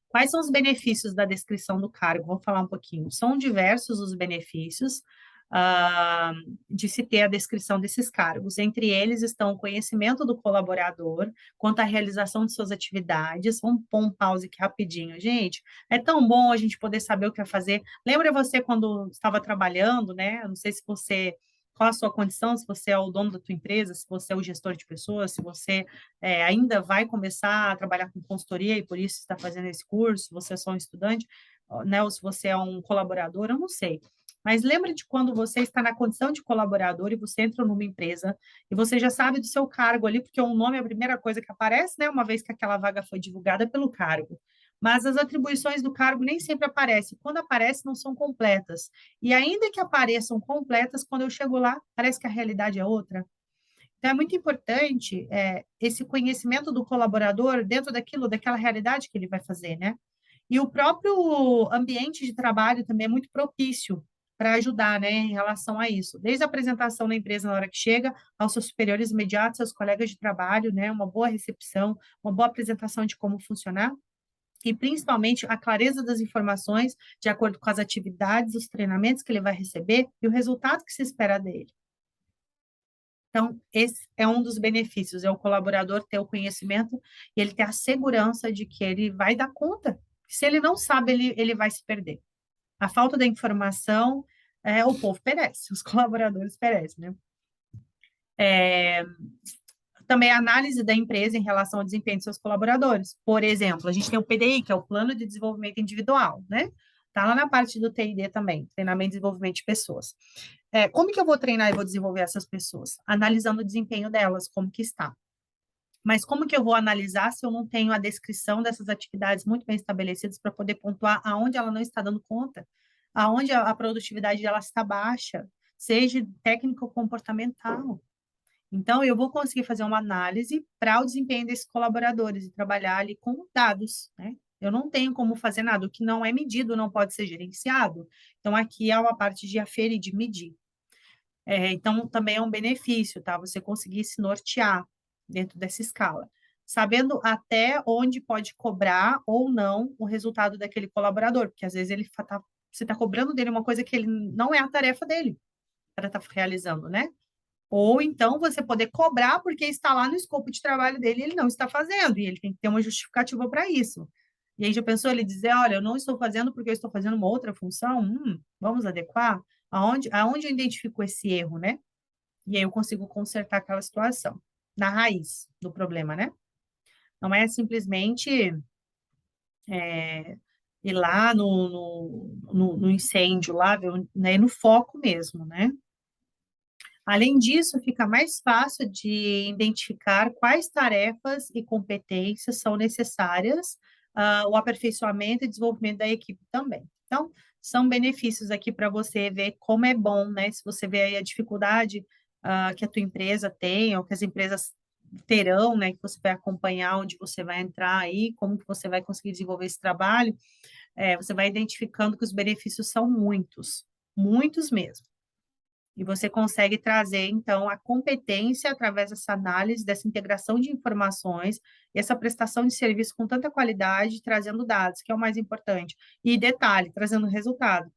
Quais são os benefícios da descrição do cargo? Vou falar um pouquinho. São diversos os benefícios ah, de se ter a descrição desses cargos. Entre eles estão o conhecimento do colaborador quanto à realização de suas atividades. Vamos pôr um pause aqui rapidinho, gente. É tão bom a gente poder saber o que vai fazer. Lembra você quando estava trabalhando, né? Eu não sei se você qual a sua condição, se você é o dono da tua empresa, se você é o gestor de pessoas, se você ainda vai começar a trabalhar com consultoria e por isso está fazendo esse curso, se você é só um estudante, né, ou se você é um colaborador, eu não sei. Mas lembra de quando você está na condição de colaborador e você entra numa empresa e você já sabe do seu cargo ali, porque o nome é a primeira coisa que aparece, né, uma vez que aquela vaga foi divulgada pelo cargo. Mas as atribuições do cargo nem sempre aparecem. Quando aparecem, não são completas. E ainda que apareçam completas, quando eu chego lá, parece que a realidade é outra. Então, é muito importante esse conhecimento do colaborador dentro daquela realidade que ele vai fazer, né? E o próprio ambiente de trabalho também é muito propício para ajudar, né, em relação a isso. Desde a apresentação na empresa na hora que chega, aos seus superiores imediatos, seus colegas de trabalho, né, uma boa recepção, uma boa apresentação de como funcionar, e principalmente a clareza das informações de acordo com as atividades, os treinamentos que ele vai receber e o resultado que se espera dele. Então, esse é um dos benefícios, é o colaborador ter o conhecimento e ele ter a segurança de que ele vai dar conta. Se ele não sabe, ele vai se perder. A falta da informação, o povo perece, os colaboradores perecem, né? Também a análise da empresa em relação ao desempenho de seus colaboradores. Por exemplo, a gente tem o PDI, que é o Plano de Desenvolvimento Individual, né? Tá lá na parte do TID também, treinamento e desenvolvimento de pessoas. Como que eu vou treinar e vou desenvolver essas pessoas? Analisando o desempenho delas, como que está. Mas como que eu vou analisar se eu não tenho a descrição dessas atividades muito bem estabelecidas para poder pontuar aonde ela não está dando conta, aonde a produtividade dela está baixa, seja técnico ou comportamental. Então, eu vou conseguir fazer uma análise para o desempenho desses colaboradores e trabalhar ali com dados, né? Eu não tenho como fazer nada. O que não é medido não pode ser gerenciado. Então, aqui é uma parte de aferir, de medir. Então, também é um benefício, tá? Você conseguir se nortear dentro dessa escala, sabendo até onde pode cobrar ou não o resultado daquele colaborador, porque às vezes você está cobrando dele uma coisa que ele não é a tarefa dele para estar realizando, né? Ou então você poder cobrar porque está lá no escopo de trabalho dele e ele não está fazendo, e ele tem que ter uma justificativa para isso. E aí já pensou ele dizer, olha, eu não estou fazendo porque eu estou fazendo uma outra função? Vamos adequar? Aonde eu identifico esse erro, né? E aí eu consigo consertar aquela situação, na raiz do problema, né? Não é simplesmente ir lá no incêndio, lá, né, no foco mesmo, né? Além disso, fica mais fácil de identificar quais tarefas e competências são necessárias, o aperfeiçoamento e desenvolvimento da equipe também. Então, são benefícios aqui para você ver como é bom, né? Se você vê aí a dificuldade, que a tua empresa tem, ou que as empresas terão, né? Que você vai acompanhar onde você vai entrar aí, como que você vai conseguir desenvolver esse trabalho, você vai identificando que os benefícios são muitos, muitos mesmo. E você consegue trazer, então, a competência através dessa análise, dessa integração de informações, e essa prestação de serviço com tanta qualidade, trazendo dados, que é o mais importante. E detalhe, trazendo resultado.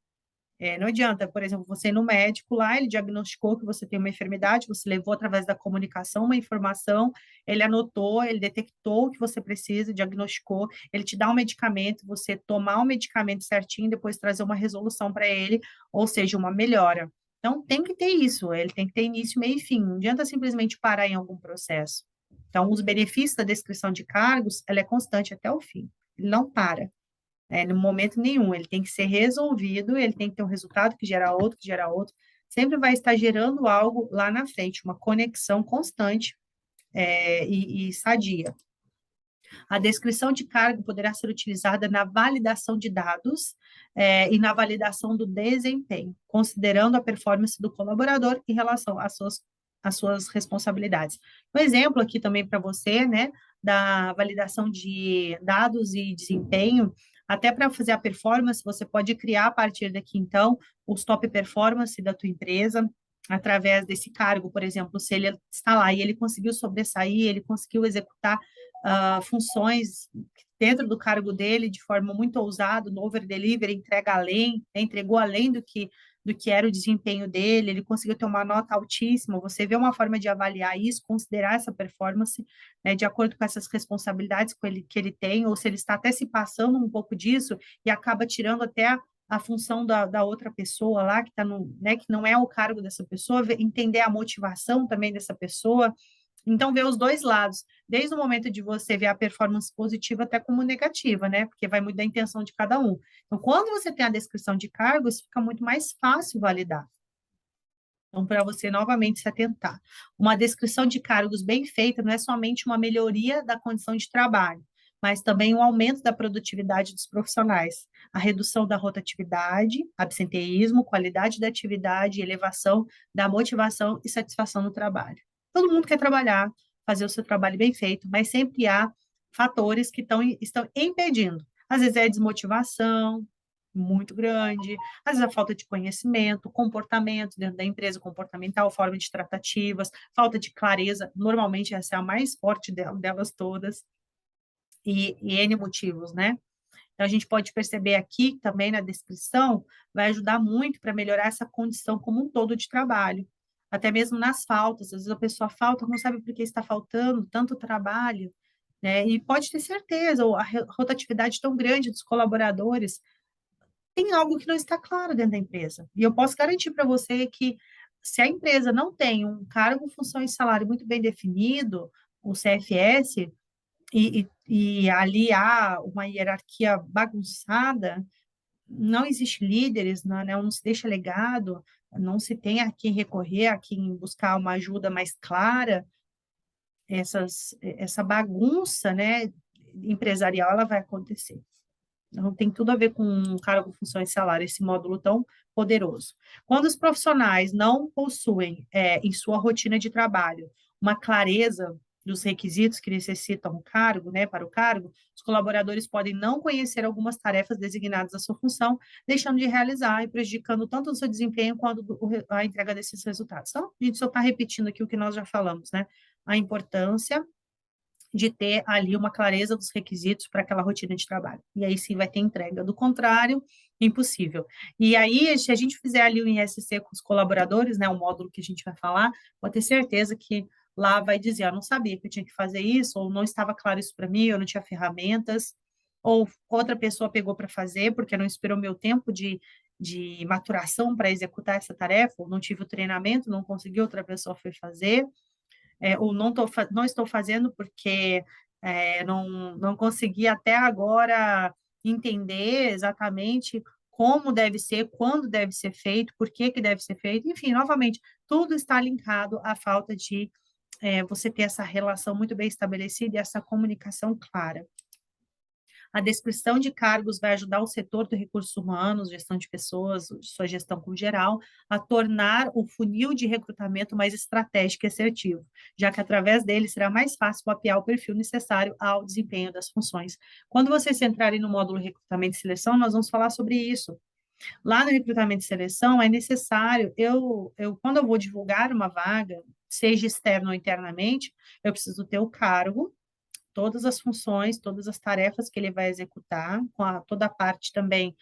Não adianta, por exemplo, você ir no médico lá, ele diagnosticou que você tem uma enfermidade, você levou através da comunicação uma informação, ele anotou, ele detectou o que você precisa, diagnosticou, ele te dá um medicamento, você tomar o medicamento certinho, depois trazer uma resolução para ele, ou seja, uma melhora. Então, tem que ter isso, ele tem que ter início, meio e fim, não adianta simplesmente parar em algum processo. Então, os benefícios da descrição de cargos, ela é constante até o fim, ele não para. No momento nenhum, ele tem que ser resolvido, ele tem que ter um resultado que gera outro, que gera outro, sempre vai estar gerando algo lá na frente, uma conexão constante e sadia. A descrição de cargo poderá ser utilizada na validação de dados e na validação do desempenho, considerando a performance do colaborador em relação às suas responsabilidades. Um exemplo aqui também para você, né, da validação de dados e desempenho, até para fazer a performance, você pode criar a partir daqui, então, os top performance da tua empresa, através desse cargo, por exemplo, se ele está lá e ele conseguiu sobressair, ele conseguiu executar funções dentro do cargo dele de forma muito ousada, no over-delivery, entrega além, né, entregou além do que era o desempenho dele, ele conseguiu ter uma nota altíssima, você vê uma forma de avaliar isso, considerar essa performance, né, de acordo com essas responsabilidades que ele tem, ou se ele está até se passando um pouco disso e acaba tirando até a função da outra pessoa lá, que tá no, né, que não é o cargo dessa pessoa, entender a motivação também dessa pessoa, então, ver os dois lados, desde o momento de você ver a performance positiva até como negativa, né? Porque vai muito da intenção de cada um. Então, quando você tem a descrição de cargos, fica muito mais fácil validar. Então, para você novamente se atentar. Uma descrição de cargos bem feita não é somente uma melhoria da condição de trabalho, mas também um aumento da produtividade dos profissionais, a redução da rotatividade, absenteísmo, qualidade da atividade, elevação da motivação e satisfação no trabalho. Todo mundo quer trabalhar, fazer o seu trabalho bem feito, mas sempre há fatores que estão impedindo. Às vezes é a desmotivação, muito grande, às vezes a falta de conhecimento, comportamento dentro da empresa, comportamental, forma de tratativas, falta de clareza, normalmente essa é a mais forte delas todas, e N motivos, né? Então, a gente pode perceber aqui também na descrição, vai ajudar muito para melhorar essa condição como um todo de trabalho, até mesmo nas faltas, às vezes a pessoa falta, não sabe por que está faltando tanto trabalho, né? E pode ter certeza, ou a rotatividade tão grande dos colaboradores, tem algo que não está claro dentro da empresa. E eu posso garantir para você que se a empresa não tem um cargo, função e salário muito bem definido, o CFS, e ali há uma hierarquia bagunçada, não existe líderes, não se deixa legado, não se tem a quem recorrer, a quem buscar uma ajuda mais clara, essa bagunça, né, empresarial, ela vai acontecer. Então, tem tudo a ver com cargo, função e salário, esse módulo tão poderoso. Quando os profissionais não possuem, em sua rotina de trabalho, uma clareza dos requisitos que necessitam o cargo, né, para o cargo, os colaboradores podem não conhecer algumas tarefas designadas à sua função, deixando de realizar e prejudicando tanto o seu desempenho quanto a entrega desses resultados. Então, a gente só está repetindo aqui o que nós já falamos, né? A importância de ter ali uma clareza dos requisitos para aquela rotina de trabalho. E aí sim vai ter entrega. Do contrário, Impossível. E aí, se a gente fizer ali o ISC com os colaboradores, né, o módulo que a gente vai falar, pode ter certeza que lá vai dizer, eu não sabia que eu tinha que fazer isso, ou não estava claro isso para mim, eu não tinha ferramentas, ou outra pessoa pegou para fazer, porque não esperou meu tempo de maturação para executar essa tarefa, ou não tive o treinamento, não consegui, outra pessoa foi fazer, ou não estou fazendo porque não consegui até agora entender exatamente como deve ser, quando deve ser feito, por que que deve ser feito, enfim, novamente, tudo está linkado à falta de você ter essa relação muito bem estabelecida e essa comunicação clara. A descrição de cargos vai ajudar o setor de recursos humanos, gestão de pessoas, sua gestão como geral, a tornar o funil de recrutamento mais estratégico e assertivo, já que através dele será mais fácil mapear o perfil necessário ao desempenho das funções. Quando vocês entrarem no módulo recrutamento e seleção, nós vamos falar sobre isso. Lá no recrutamento e seleção é necessário, quando eu vou divulgar uma vaga, seja externo ou internamente, eu preciso ter o cargo, todas as funções, todas as tarefas que ele vai executar, toda a parte também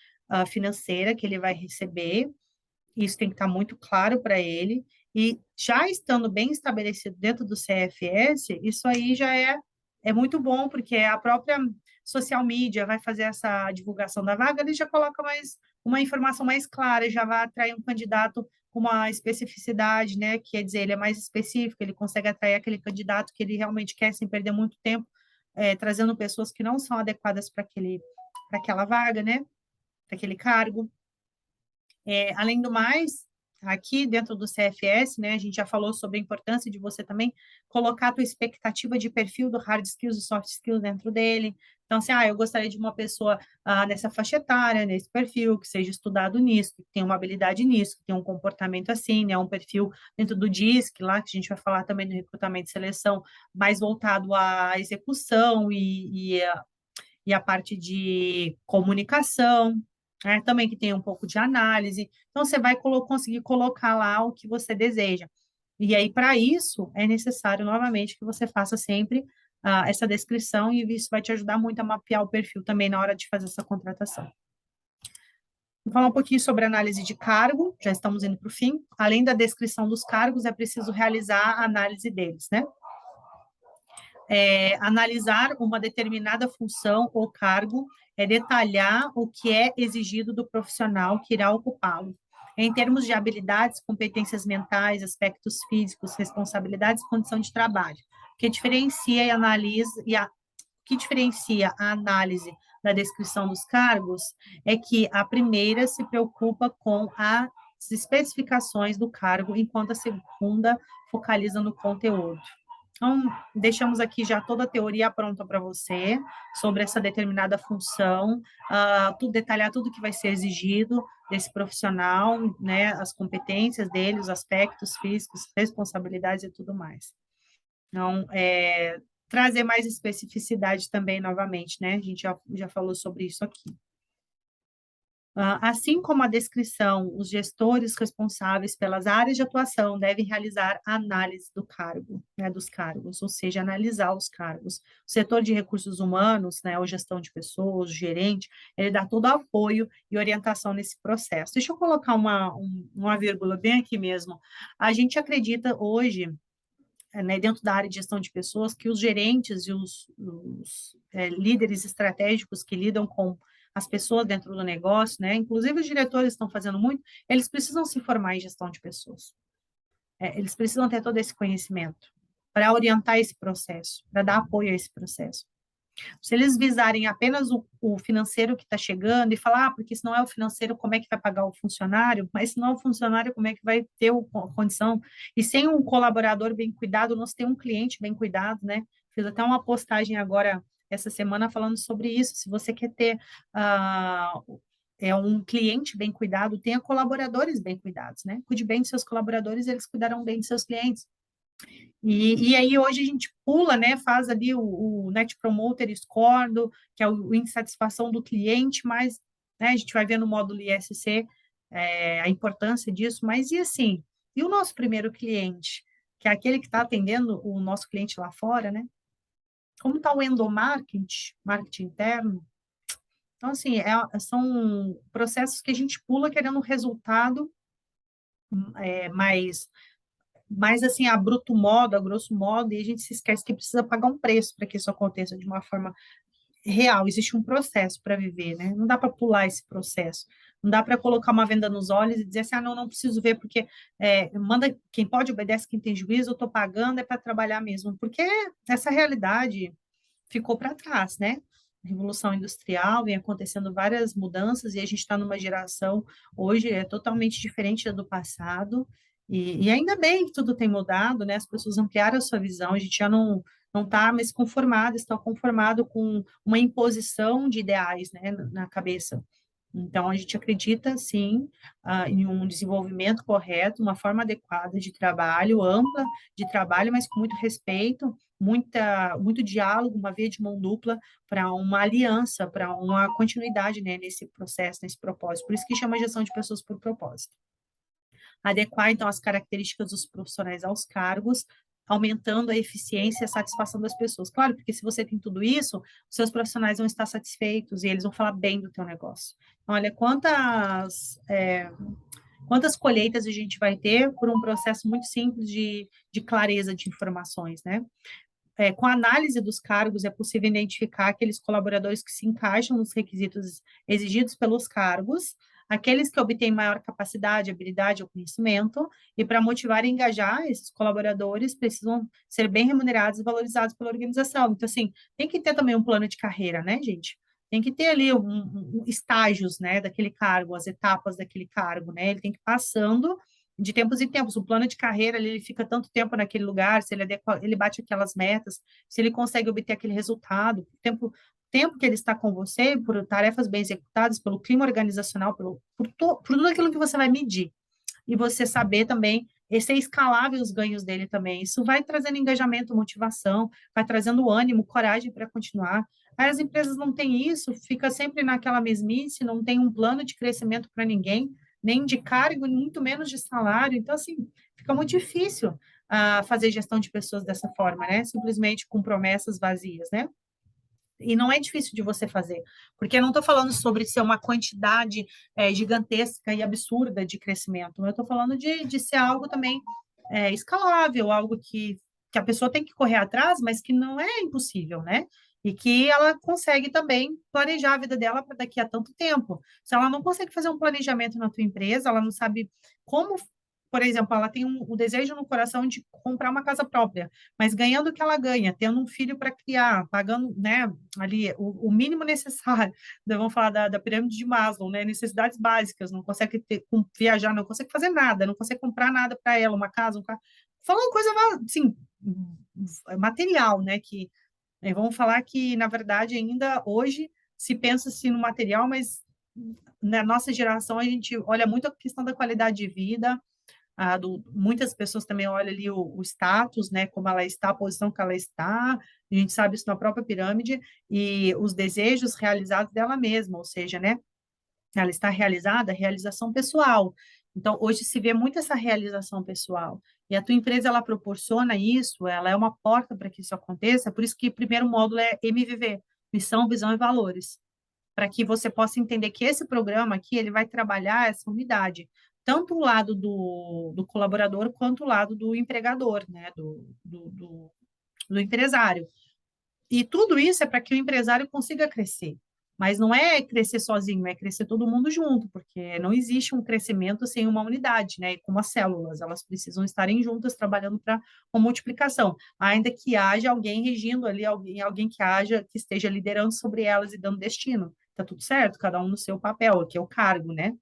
financeira que ele vai receber, isso tem que estar muito claro para ele, e já estando bem estabelecido dentro do CFS, isso aí já é muito bom, porque a própria social media vai fazer essa divulgação da vaga, ele já coloca mais uma informação mais clara, já vai atrair um candidato com uma especificidade, né? Quer dizer, ele é mais específico, ele consegue atrair aquele candidato que ele realmente quer sem perder muito tempo, trazendo pessoas que não são adequadas para aquela vaga, né? Para aquele cargo. Além do mais, aqui dentro do CFS, né, a gente já falou sobre a importância de você também colocar a tua expectativa de perfil do hard skills e soft skills dentro dele. Então, assim, eu gostaria de uma pessoa nessa faixa etária, nesse perfil, que seja estudado nisso, que tenha uma habilidade nisso, que tenha um comportamento assim, né, um perfil dentro do DISC, lá, que a gente vai falar também no recrutamento e seleção, mais voltado à execução e a parte de comunicação, né? Também que tem um pouco de análise. Então, você vai conseguir colocar lá o que você deseja. E aí, para isso, é necessário, novamente, que você faça sempre essa descrição, e isso vai te ajudar muito a mapear o perfil também na hora de fazer essa contratação. Vou falar um pouquinho sobre análise de cargo, já estamos indo para o fim. Além da descrição dos cargos, é preciso realizar a análise deles, né? Analisar uma determinada função ou cargo é detalhar o que é exigido do profissional que irá ocupá-lo. Em termos de habilidades, competências mentais, aspectos físicos, responsabilidades e condição de trabalho. O que diferencia e analisa que diferencia a análise da descrição dos cargos é que a primeira se preocupa com as especificações do cargo, enquanto a segunda focaliza no conteúdo. Então, deixamos aqui já toda a teoria pronta para você sobre essa determinada função, detalhar tudo que vai ser exigido desse profissional, né, as competências dele, os aspectos físicos, responsabilidades e tudo mais. Então, trazer mais especificidade também, novamente, né? A gente já falou sobre isso aqui. Assim como a descrição, os gestores responsáveis pelas áreas de atuação devem realizar a análise do cargo, né, dos cargos, ou seja, analisar os cargos. O setor de recursos humanos, né, ou gestão de pessoas, o gerente, ele dá todo o apoio e orientação nesse processo. Deixa eu colocar uma vírgula bem aqui mesmo. A gente acredita hoje, né, dentro da área de gestão de pessoas, que os gerentes e os líderes estratégicos que lidam com as pessoas dentro do negócio, né, inclusive os diretores estão fazendo muito, eles precisam se formar em gestão de pessoas. Eles precisam ter todo esse conhecimento para orientar esse processo, para dar apoio a esse processo. Se eles visarem apenas o financeiro que está chegando e falar, porque se não é o financeiro, como é que vai pagar o funcionário? Mas se não é o funcionário, como é que vai ter a condição? E sem um colaborador bem cuidado, nós temos um cliente bem cuidado, né? Fiz até uma postagem agora, essa semana, falando sobre isso. Se você quer ter um cliente bem cuidado, tenha colaboradores bem cuidados, né? Cuide bem de seus colaboradores, eles cuidarão bem de seus clientes. E aí hoje a gente pula, né, faz ali o Net Promoter Score, que é o índice de satisfação do cliente, mas né, a gente vai ver no módulo ISC a importância disso, mas e assim, e o nosso primeiro cliente, que é aquele que está atendendo o nosso cliente lá fora, né? Como está o endomarketing, marketing interno? Então, assim, são processos que a gente pula querendo um resultado mais assim, a bruto modo, a grosso modo, e a gente se esquece que precisa pagar um preço para que isso aconteça de uma forma real. Existe um processo para viver, né? Não dá para pular esse processo. Não dá para colocar uma venda nos olhos e dizer assim, ah, não, não preciso ver, porque manda quem pode, obedece quem tem juízo, eu estou pagando, é para trabalhar mesmo. Porque essa realidade ficou para trás, né? A Revolução Industrial vem acontecendo várias mudanças e a gente está numa geração hoje totalmente diferente da do passado. E ainda bem que tudo tem mudado, né? As pessoas ampliaram a sua visão, a gente já não está mais conformado, está conformado com uma imposição de ideais, né, na cabeça. Então, a gente acredita, sim, em um desenvolvimento correto, uma forma adequada de trabalho, ampla de trabalho, mas com muito respeito, muito diálogo, uma via de mão dupla para uma aliança, para uma continuidade, né, nesse processo, nesse propósito. Por isso que chama gestão de pessoas por propósito. Adequar, então, as características dos profissionais aos cargos, aumentando a eficiência e a satisfação das pessoas. Claro, porque se você tem tudo isso, os seus profissionais vão estar satisfeitos e eles vão falar bem do teu negócio. Então, olha, quantas colheitas a gente vai ter por um processo muito simples de clareza de informações, né? Com a análise dos cargos, é possível identificar aqueles colaboradores que se encaixam nos requisitos exigidos pelos cargos, aqueles que obtêm maior capacidade, habilidade ou conhecimento, e para motivar e engajar esses colaboradores, precisam ser bem remunerados e valorizados pela organização. Então, assim, tem que ter também um plano de carreira, né, gente? Tem que ter ali estágios, né, daquele cargo, as etapas daquele cargo, né? Ele tem que ir passando de tempos em tempos. O plano de carreira, ele fica tanto tempo naquele lugar, se ele bate aquelas metas, se ele consegue obter aquele resultado, tempo que ele está com você, por tarefas bem executadas, pelo clima organizacional, por tudo aquilo que você vai medir. E você saber também ser escalável os ganhos dele também. Isso vai trazendo engajamento, motivação, vai trazendo ânimo, coragem para continuar. Aí as empresas não têm isso, fica sempre naquela mesmice, não tem um plano de crescimento para ninguém, nem de cargo, muito menos de salário. Então, assim, fica muito difícil fazer gestão de pessoas dessa forma, né? Simplesmente com promessas vazias, né? E não é difícil de você fazer, porque eu não estou falando sobre ser uma quantidade gigantesca e absurda de crescimento, eu estou falando de ser algo também escalável, algo que a pessoa tem que correr atrás, mas que não é impossível, né? E que ela consegue também planejar a vida dela para daqui a tanto tempo. Se ela não consegue fazer um planejamento na tua empresa, ela não sabe como, por exemplo, ela tem um desejo no coração de comprar uma casa própria, mas ganhando o que ela ganha, tendo um filho para criar, pagando, né, ali o mínimo necessário, vamos falar da pirâmide de Maslow, né, necessidades básicas, não consegue viajar, não consegue fazer nada, não consegue comprar nada para ela, uma casa, um carro, falando coisa assim, material, né, que vamos falar que, na verdade, ainda hoje se pensa-se no material, mas na nossa geração a gente olha muito a questão da qualidade de vida, muitas pessoas também olham ali o status, né, como ela está, a posição que ela está, a gente sabe isso na própria pirâmide, e os desejos realizados dela mesma, ou seja, né, ela está realizada, realização pessoal. Então, hoje se vê muito essa realização pessoal. E a tua empresa, ela proporciona isso, ela é uma porta para que isso aconteça, por isso que o primeiro módulo é MVV, missão, visão e valores, para que você possa entender que esse programa aqui, ele vai trabalhar essa unidade, tanto o lado do colaborador, quanto o lado do empregador, né, do empresário. E tudo isso é para que o empresário consiga crescer. Mas não é crescer sozinho, é crescer todo mundo junto, porque não existe um crescimento sem uma unidade, né? Como as células, elas precisam estarem juntas trabalhando para uma multiplicação, ainda que haja alguém regindo ali, alguém que haja, que esteja liderando sobre elas e dando destino. Tá tudo certo, cada um no seu papel, que é o cargo, né?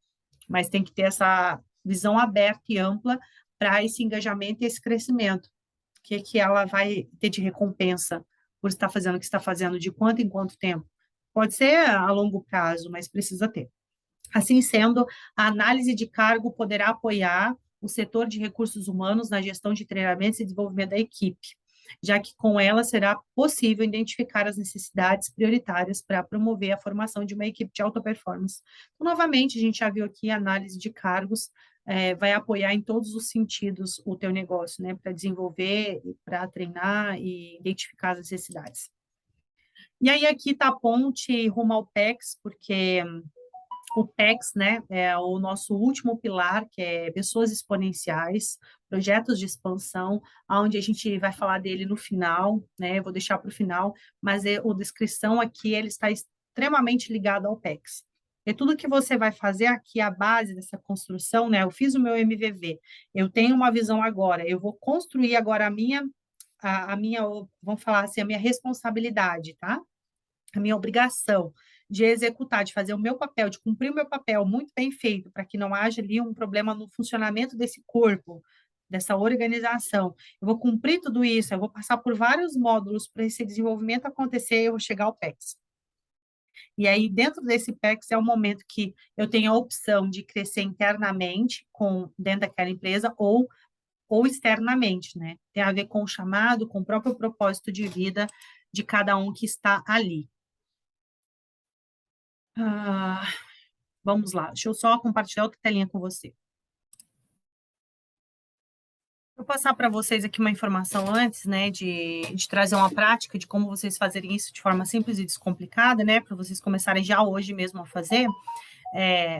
Mas tem que ter essa visão aberta e ampla para esse engajamento e esse crescimento. O que ela vai ter de recompensa por estar fazendo o que está fazendo, de quanto em quanto tempo? Pode ser a longo prazo, mas precisa ter. Assim sendo, a análise de cargo poderá apoiar o setor de recursos humanos na gestão de treinamentos e desenvolvimento da equipe, já que com ela será possível identificar as necessidades prioritárias para promover a formação de uma equipe de alta performance. Então, novamente, a gente já viu aqui a análise de cargos vai apoiar em todos os sentidos o teu negócio, né, para desenvolver, para treinar e identificar as necessidades. E aí aqui está a ponte rumo ao PEX, porque o PEX, né, é o nosso último pilar, que é pessoas exponenciais, projetos de expansão, onde a gente vai falar dele no final, né, eu vou deixar para o final, mas a descrição aqui, ele está extremamente ligado ao PEX. É tudo que você vai fazer aqui, a base dessa construção, né, eu fiz o meu MVV, eu tenho uma visão agora, eu vou construir agora a minha, vamos falar assim, a minha responsabilidade, tá? A minha obrigação de executar, de fazer o meu papel, de cumprir o meu papel muito bem feito, para que não haja ali um problema no funcionamento desse corpo, dessa organização. Eu vou cumprir tudo isso, eu vou passar por vários módulos para esse desenvolvimento acontecer e eu vou chegar ao PEX. E aí, dentro desse PEX, é o momento que eu tenho a opção de crescer internamente, dentro daquela empresa, ou externamente, né? Tem a ver com o chamado, com o próprio propósito de vida de cada um que está ali. Ah, vamos lá, deixa eu só compartilhar outra telinha com você. Vou passar para vocês aqui uma informação antes, né, de trazer uma prática de como vocês fazerem isso de forma simples e descomplicada, né, para vocês começarem já hoje mesmo a fazer.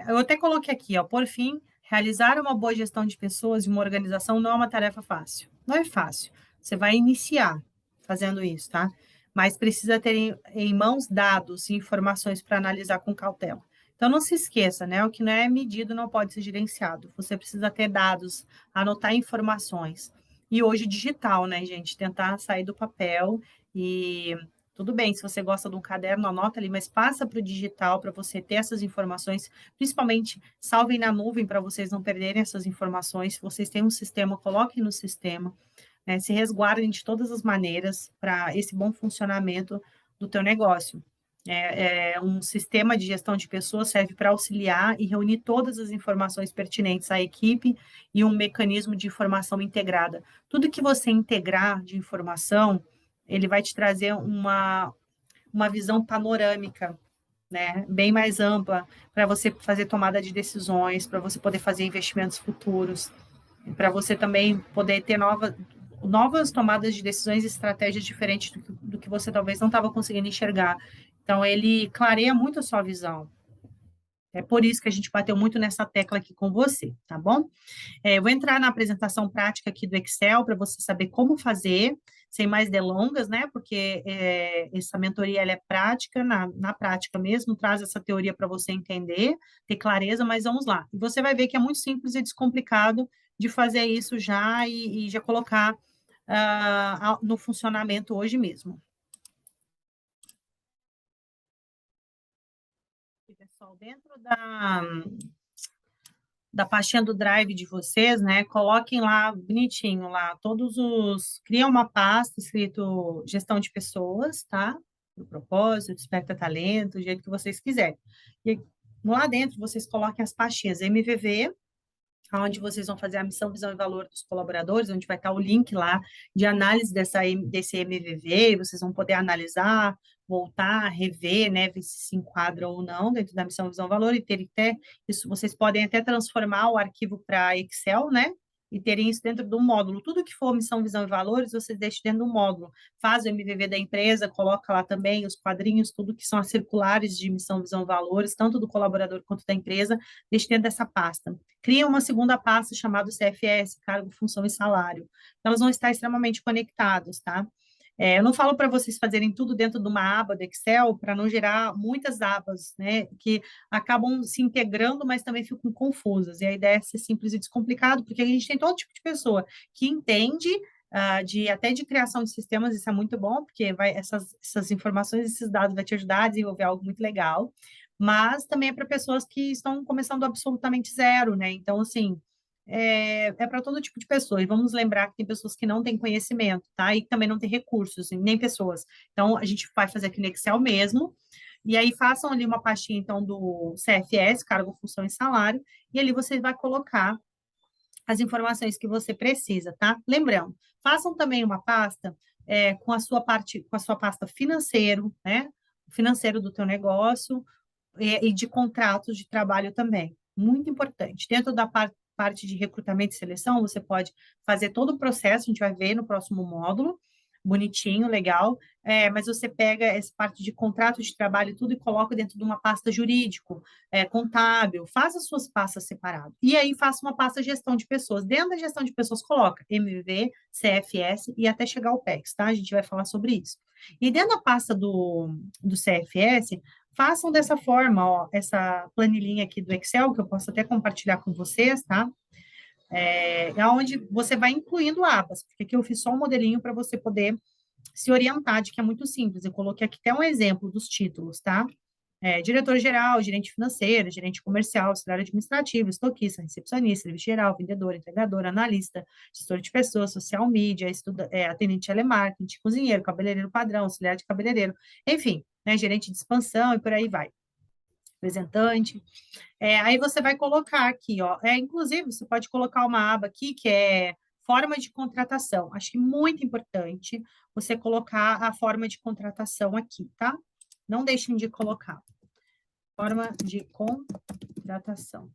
Eu até coloquei aqui, ó, por fim, realizar uma boa gestão de pessoas e uma organização não é uma tarefa fácil. Não é fácil. Você vai iniciar fazendo isso, tá? Mas precisa ter em mãos dados e informações para analisar com cautela. Então, não se esqueça, né? O que não é medido não pode ser gerenciado. Você precisa ter dados, anotar informações. E hoje, digital, né, gente? Tentar sair do papel e tudo bem, se você gosta de um caderno, anota ali, mas passa para o digital para você ter essas informações, principalmente salvem na nuvem para vocês não perderem essas informações. Se vocês têm um sistema, coloquem no sistema, né? Se resguardem de todas as maneiras para esse bom funcionamento do teu negócio. Um sistema de gestão de pessoas serve para auxiliar e reunir todas as informações pertinentes à equipe e um mecanismo de informação integrada. Tudo que você integrar de informação, ele vai te trazer uma visão panorâmica, né, bem mais ampla, para você fazer tomada de decisões, para você poder fazer investimentos futuros, para você também poder ter novas tomadas de decisões e estratégias diferentes do que você talvez não estava conseguindo enxergar. Então, ele clareia muito a sua visão. É por isso que a gente bateu muito nessa tecla aqui com você, tá bom? Eu vou entrar na apresentação prática aqui do Excel para você saber como fazer, sem mais delongas, né? Porque essa mentoria ela é prática, na prática mesmo, traz essa teoria para você entender, ter clareza, mas vamos lá. E você vai ver que é muito simples e descomplicado de fazer isso já e já colocar no funcionamento hoje mesmo. E, pessoal, dentro da pastinha do Drive de vocês, né? Coloquem lá bonitinho lá cria uma pasta escrito gestão de pessoas, tá? Do propósito, desperta talento, do jeito que vocês quiserem. E lá dentro vocês coloquem as pastinhas MVV, onde vocês vão fazer a missão, visão e valor dos colaboradores, onde vai estar o link lá de análise desse MVV, vocês vão poder analisar, voltar, rever, né, ver se se enquadra ou não dentro da missão, visão, valor, e ter até isso, vocês podem até transformar o arquivo para Excel, né, e terem isso dentro do módulo. Tudo que for missão, visão e valores, vocês deixam dentro do módulo. Faz o MVV da empresa, coloca lá também os quadrinhos, tudo que são as circulares de missão, visão e valores, tanto do colaborador quanto da empresa, deixe dentro dessa pasta. Cria uma segunda pasta chamada CFS, cargo, função e salário. Então, elas vão estar extremamente conectadas, tá? Eu não falo para vocês fazerem tudo dentro de uma aba do Excel, para não gerar muitas abas, né, que acabam se integrando, mas também ficam confusas. E a ideia é ser simples e descomplicado, porque a gente tem todo tipo de pessoa que entende até de criação de sistemas, isso é muito bom, porque essas informações, esses dados vai te ajudar a desenvolver algo muito legal, mas também é para pessoas que estão começando absolutamente zero, né? Então, assim, para todo tipo de pessoa. E vamos lembrar que tem pessoas que não têm conhecimento, tá? E que também não têm recursos, nem pessoas. Então, a gente vai fazer aqui no Excel mesmo. E aí, façam ali uma pastinha, então, do CFS, cargo, função e salário. E ali você vai colocar as informações que você precisa, tá? Lembrando, façam também uma pasta com a sua pasta financeiro, né? Financeiro do teu negócio e de contratos de trabalho também. Muito importante. Dentro da parte de recrutamento e seleção, você pode fazer todo o processo, a gente vai ver no próximo módulo, bonitinho, legal, mas você pega essa parte de contrato de trabalho e tudo e coloca dentro de uma pasta jurídico, contábil, faz as suas pastas separadas. E aí faça uma pasta gestão de pessoas. Dentro da gestão de pessoas, coloca MV, CFS e até chegar ao PEX, tá? A gente vai falar sobre isso. E dentro da pasta do CFS, façam dessa forma, ó, essa planilhinha aqui do Excel, que eu posso até compartilhar com vocês, tá? Onde você vai incluindo abas, porque aqui eu fiz só um modelinho para você poder se orientar de que é muito simples. Eu coloquei aqui até um exemplo dos títulos, tá? Diretor-geral, gerente financeiro, gerente comercial, auxiliar administrativo, estoquista, recepcionista, serviço geral, vendedor, entregador, analista, gestor de pessoas, social media, atendente telemarketing, cozinheiro, cabeleireiro padrão, auxiliar de cabeleireiro, enfim, né, gerente de expansão e por aí vai. Representante. Aí você vai colocar aqui, ó. Inclusive, você pode colocar uma aba aqui que é forma de contratação. Acho que é muito importante você colocar a forma de contratação aqui, tá? Não deixem de colocar. Forma de contratação.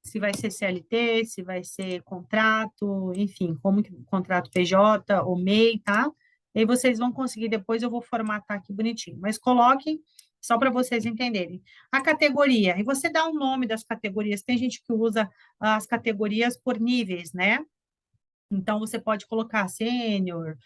Se vai ser CLT, se vai ser contrato, enfim, como que contrato PJ ou MEI, tá? E aí vocês vão conseguir depois, eu vou formatar aqui bonitinho. Mas coloquem só para vocês entenderem. A categoria, e você dá o nome das categorias. Tem gente que usa as categorias por níveis, né? Então, você pode colocar sênior,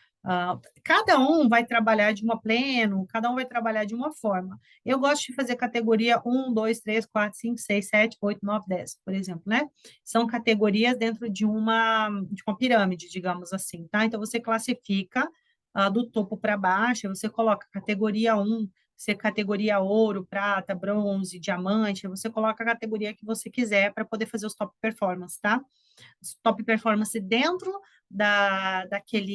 cada um vai trabalhar de uma pleno, cada um vai trabalhar de uma forma. Eu gosto de fazer categoria 1, 2, 3, 4, 5, 6, 7, 8, 9, 10, por exemplo, né? São categorias dentro de uma pirâmide, digamos assim, tá? Então, você classifica do topo para baixo, você coloca categoria 1, você categoria ouro, prata, bronze, diamante, você coloca a categoria que você quiser para poder fazer os top performance, tá? Top performance dentro daquela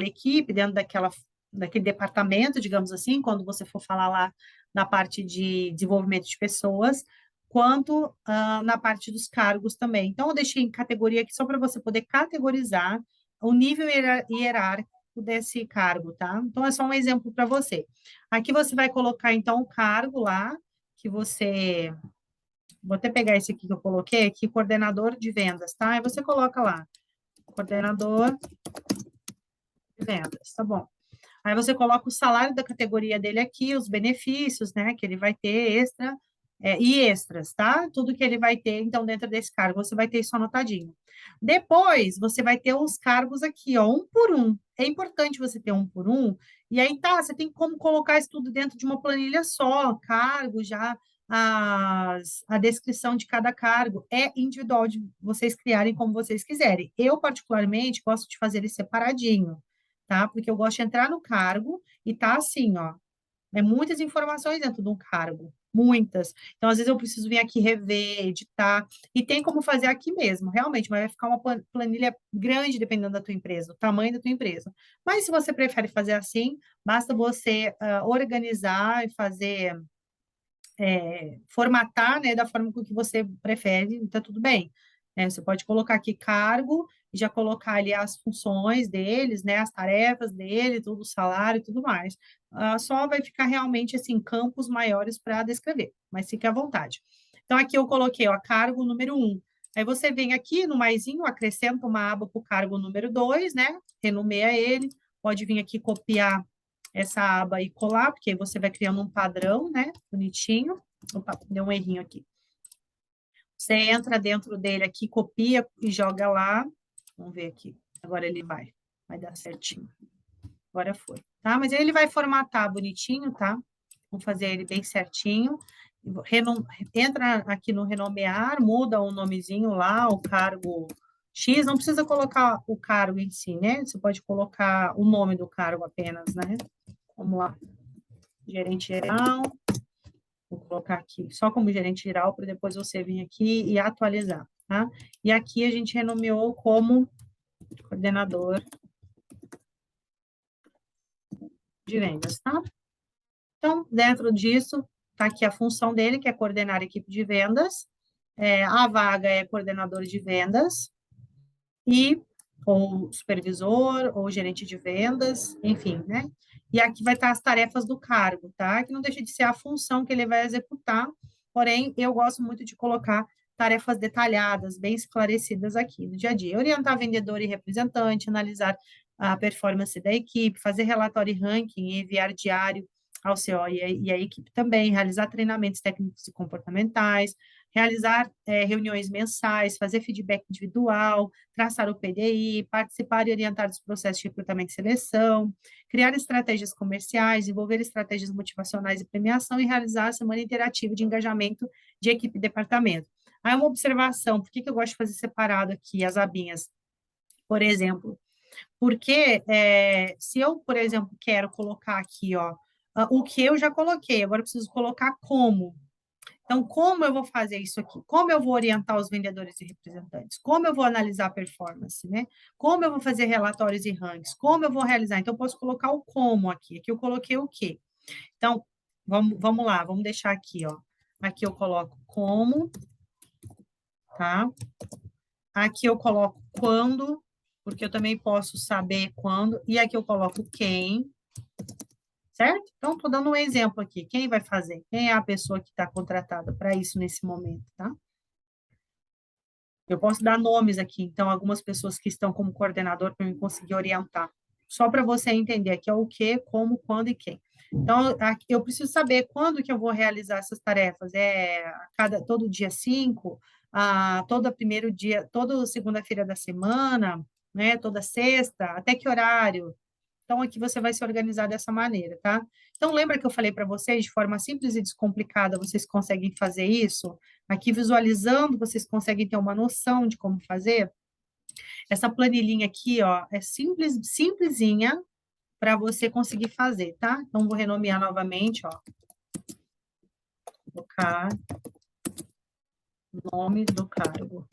equipe, dentro daquele departamento, digamos assim, quando você for falar lá na parte de desenvolvimento de pessoas, quanto na parte dos cargos também. Então, eu deixei em categoria aqui só para você poder categorizar o nível hierárquico desse cargo, tá? Então, é só um exemplo para você. Aqui você vai colocar, então, o cargo lá, que você vou até pegar esse aqui que eu coloquei aqui, coordenador de vendas, tá? Aí você coloca lá, coordenador de vendas, tá bom. Aí você coloca o salário da categoria dele aqui, os benefícios, né, que ele vai ter extra, e extras, tá? Tudo que ele vai ter, então, dentro desse cargo, você vai ter isso anotadinho. Depois, você vai ter os cargos aqui, ó, um por um. É importante você ter um por um, e aí, tá, você tem como colocar isso tudo dentro de uma planilha só, cargo já, a descrição de cada cargo é individual de vocês criarem como vocês quiserem. Eu, particularmente, gosto de fazer ele separadinho, tá? Porque eu gosto de entrar no cargo e tá assim, ó, muitas informações dentro de um cargo, muitas. Então, às vezes eu preciso vir aqui rever, editar, e tem como fazer aqui mesmo, realmente, mas vai ficar uma planilha grande dependendo da tua empresa, o tamanho da tua empresa. Mas se você prefere fazer assim, basta você organizar e fazer formatar, né, da forma com que você prefere, tá tudo bem. Você pode colocar aqui cargo, e já colocar ali as funções deles, né, as tarefas dele, tudo, o salário e tudo mais. Só vai ficar realmente, assim, campos maiores para descrever, mas fique à vontade. Então, aqui eu coloquei, ó, cargo número 1. Aí você vem aqui no maisinho, acrescenta uma aba para o cargo número 2, né, renomeia ele, pode vir aqui copiar essa aba e colar, porque aí você vai criando um padrão, né? Bonitinho. Opa, deu um errinho aqui. Você entra dentro dele aqui, copia e joga lá. Vamos ver aqui. Agora ele vai dar certinho. Agora foi, tá? Mas ele vai formatar bonitinho, tá? Vamos fazer ele bem certinho. Entra aqui no renomear, muda o nomezinho lá, o cargo X, não precisa colocar o cargo em si, né? Você pode colocar o nome do cargo apenas, né? Vamos lá. Gerente geral. Vou colocar aqui só como gerente geral, para depois você vir aqui e atualizar, tá? E aqui a gente renomeou como coordenador de vendas, tá? Então, dentro disso, tá aqui a função dele, que é coordenar a equipe de vendas. A vaga é coordenador de vendas e ou supervisor, ou gerente de vendas, enfim, né? E aqui vai estar as tarefas do cargo, tá? Que não deixa de ser a função que ele vai executar, porém, eu gosto muito de colocar tarefas detalhadas, bem esclarecidas aqui no dia a dia. Orientar vendedor e representante, analisar a performance da equipe, fazer relatório e ranking, enviar diário ao CEO e a equipe também, realizar treinamentos técnicos e comportamentais, realizar reuniões mensais, fazer feedback individual, traçar o PDI, participar e orientar dos processos de recrutamento e seleção, criar estratégias comerciais, desenvolver estratégias motivacionais e premiação e realizar a semana interativa de engajamento de equipe e departamento. Aí uma observação, por que eu gosto de fazer separado aqui as abinhas? Por exemplo, porque se eu, por exemplo, quero colocar aqui, ó, o que eu já coloquei, agora eu preciso colocar como. Então, como eu vou fazer isso aqui? Como eu vou orientar os vendedores e representantes? Como eu vou analisar a performance, né? Como eu vou fazer relatórios e rankings? Como eu vou realizar? Então, eu posso colocar o como aqui. Aqui eu coloquei o quê? Então, vamos lá, vamos deixar aqui, ó. Aqui eu coloco como, tá? Aqui eu coloco quando, porque eu também posso saber quando. E aqui eu coloco quem, certo? Então, estou dando um exemplo aqui. Quem vai fazer? Quem é a pessoa que está contratada para isso nesse momento, tá? Eu posso dar nomes aqui, então, algumas pessoas que estão como coordenador para eu conseguir orientar. Só para você entender aqui é o que, como, quando e quem. Então, eu preciso saber quando que eu vou realizar essas tarefas. Todo dia 5, todo primeiro dia, toda segunda-feira da semana, né? Toda sexta, até que horário? Então, aqui você vai se organizar dessa maneira, tá? Então, lembra que eu falei para vocês, de forma simples e descomplicada, vocês conseguem fazer isso? Aqui, visualizando, vocês conseguem ter uma noção de como fazer? Essa planilhinha aqui, ó, é simples, simplesinha para você conseguir fazer, tá? Então, vou renomear novamente, ó. Colocar nome do cargo,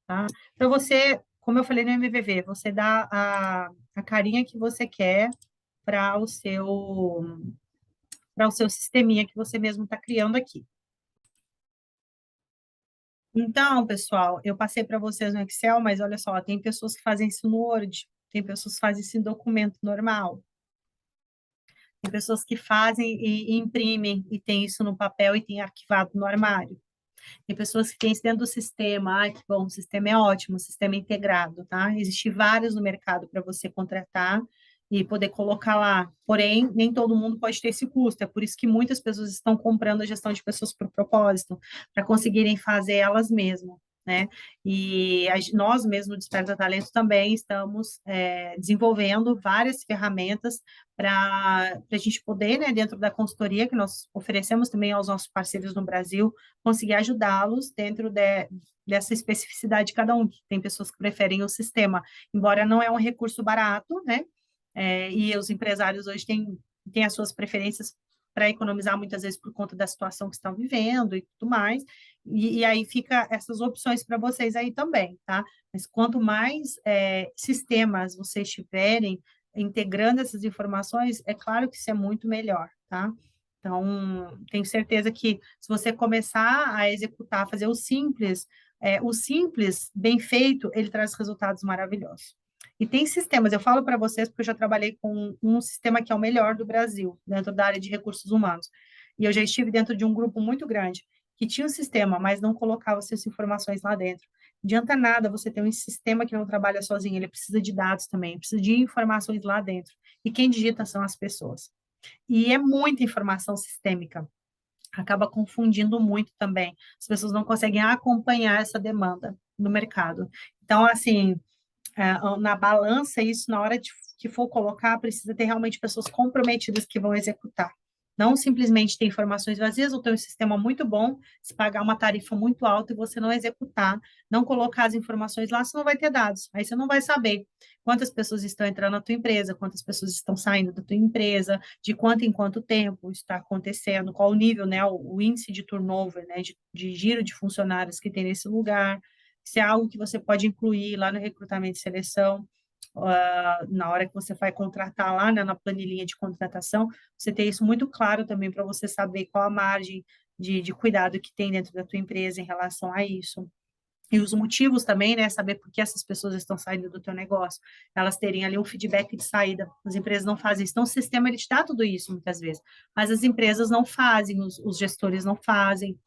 tá? Para você, como eu falei no MVV, você dá a carinha que você quer para o seu sisteminha que você mesmo está criando aqui. Então, pessoal, eu passei para vocês no Excel, mas olha só, tem pessoas que fazem isso no Word, tem pessoas que fazem isso em documento normal, tem pessoas que fazem e imprimem e tem isso no papel e tem arquivado no armário. Tem pessoas que têm isso dentro do sistema. Ai, que bom, o sistema é ótimo, o sistema é integrado, tá? Existem vários no mercado para você contratar e poder colocar lá. Porém, nem todo mundo pode ter esse custo. É por isso que muitas pessoas estão comprando a gestão de pessoas por propósito, para conseguirem fazer elas mesmas, né? E nós mesmos, do Desperta Talento, também estamos desenvolvendo várias ferramentas para a gente poder, né, dentro da consultoria que nós oferecemos também aos nossos parceiros no Brasil, conseguir ajudá-los dentro dessa especificidade de cada um. Tem pessoas que preferem o sistema, embora não é um recurso barato, né? E os empresários hoje têm as suas preferências para economizar muitas vezes por conta da situação que estão vivendo e tudo mais. E aí fica essas opções para vocês aí também, tá? Mas quanto mais sistemas vocês tiverem integrando essas informações, é claro que isso é muito melhor, tá? Então, tenho certeza que se você começar a executar, fazer o simples bem feito, ele traz resultados maravilhosos. E tem sistemas, eu falo para vocês porque eu já trabalhei com um sistema que é o melhor do Brasil, dentro da área de recursos humanos. E eu já estive dentro de um grupo muito grande, que tinha um sistema, mas não colocava essas informações lá dentro. Não adianta nada você ter um sistema que não trabalha sozinho, ele precisa de dados também, precisa de informações lá dentro. E quem digita são as pessoas. E é muita informação sistêmica, acaba confundindo muito também. As pessoas não conseguem acompanhar essa demanda no mercado. Então, assim, na balança, isso na hora que for colocar, precisa ter realmente pessoas comprometidas que vão executar. Não simplesmente ter informações vazias ou ter um sistema muito bom, se pagar uma tarifa muito alta e você não executar, não colocar as informações lá, você não vai ter dados. Aí você não vai saber quantas pessoas estão entrando na tua empresa, quantas pessoas estão saindo da tua empresa, de quanto em quanto tempo isso está acontecendo, qual o nível, né, o índice de turnover, né, de giro de funcionários que tem nesse lugar, se é algo que você pode incluir lá no recrutamento e seleção, na hora que você vai contratar lá, né, na planilhinha de contratação, você ter isso muito claro também para você saber qual a margem de cuidado que tem dentro da tua empresa em relação a isso. E os motivos também, né, saber por que essas pessoas estão saindo do teu negócio, elas terem ali um feedback de saída. As empresas não fazem isso. Então, o sistema, ele te dá tudo isso, muitas vezes. Mas as empresas não fazem, os gestores não fazem.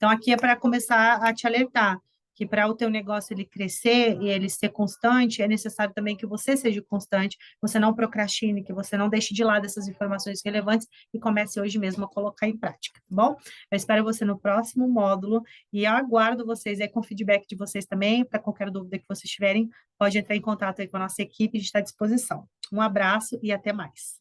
Então, aqui é para começar a te alertar que para o teu negócio ele crescer e ele ser constante, é necessário também que você seja constante, você não procrastine, que você não deixe de lado essas informações relevantes e comece hoje mesmo a colocar em prática, tá bom? Eu espero você no próximo módulo e eu aguardo vocês aí com o feedback de vocês também, para qualquer dúvida que vocês tiverem, pode entrar em contato aí com a nossa equipe, a gente está à disposição. Um abraço e até mais.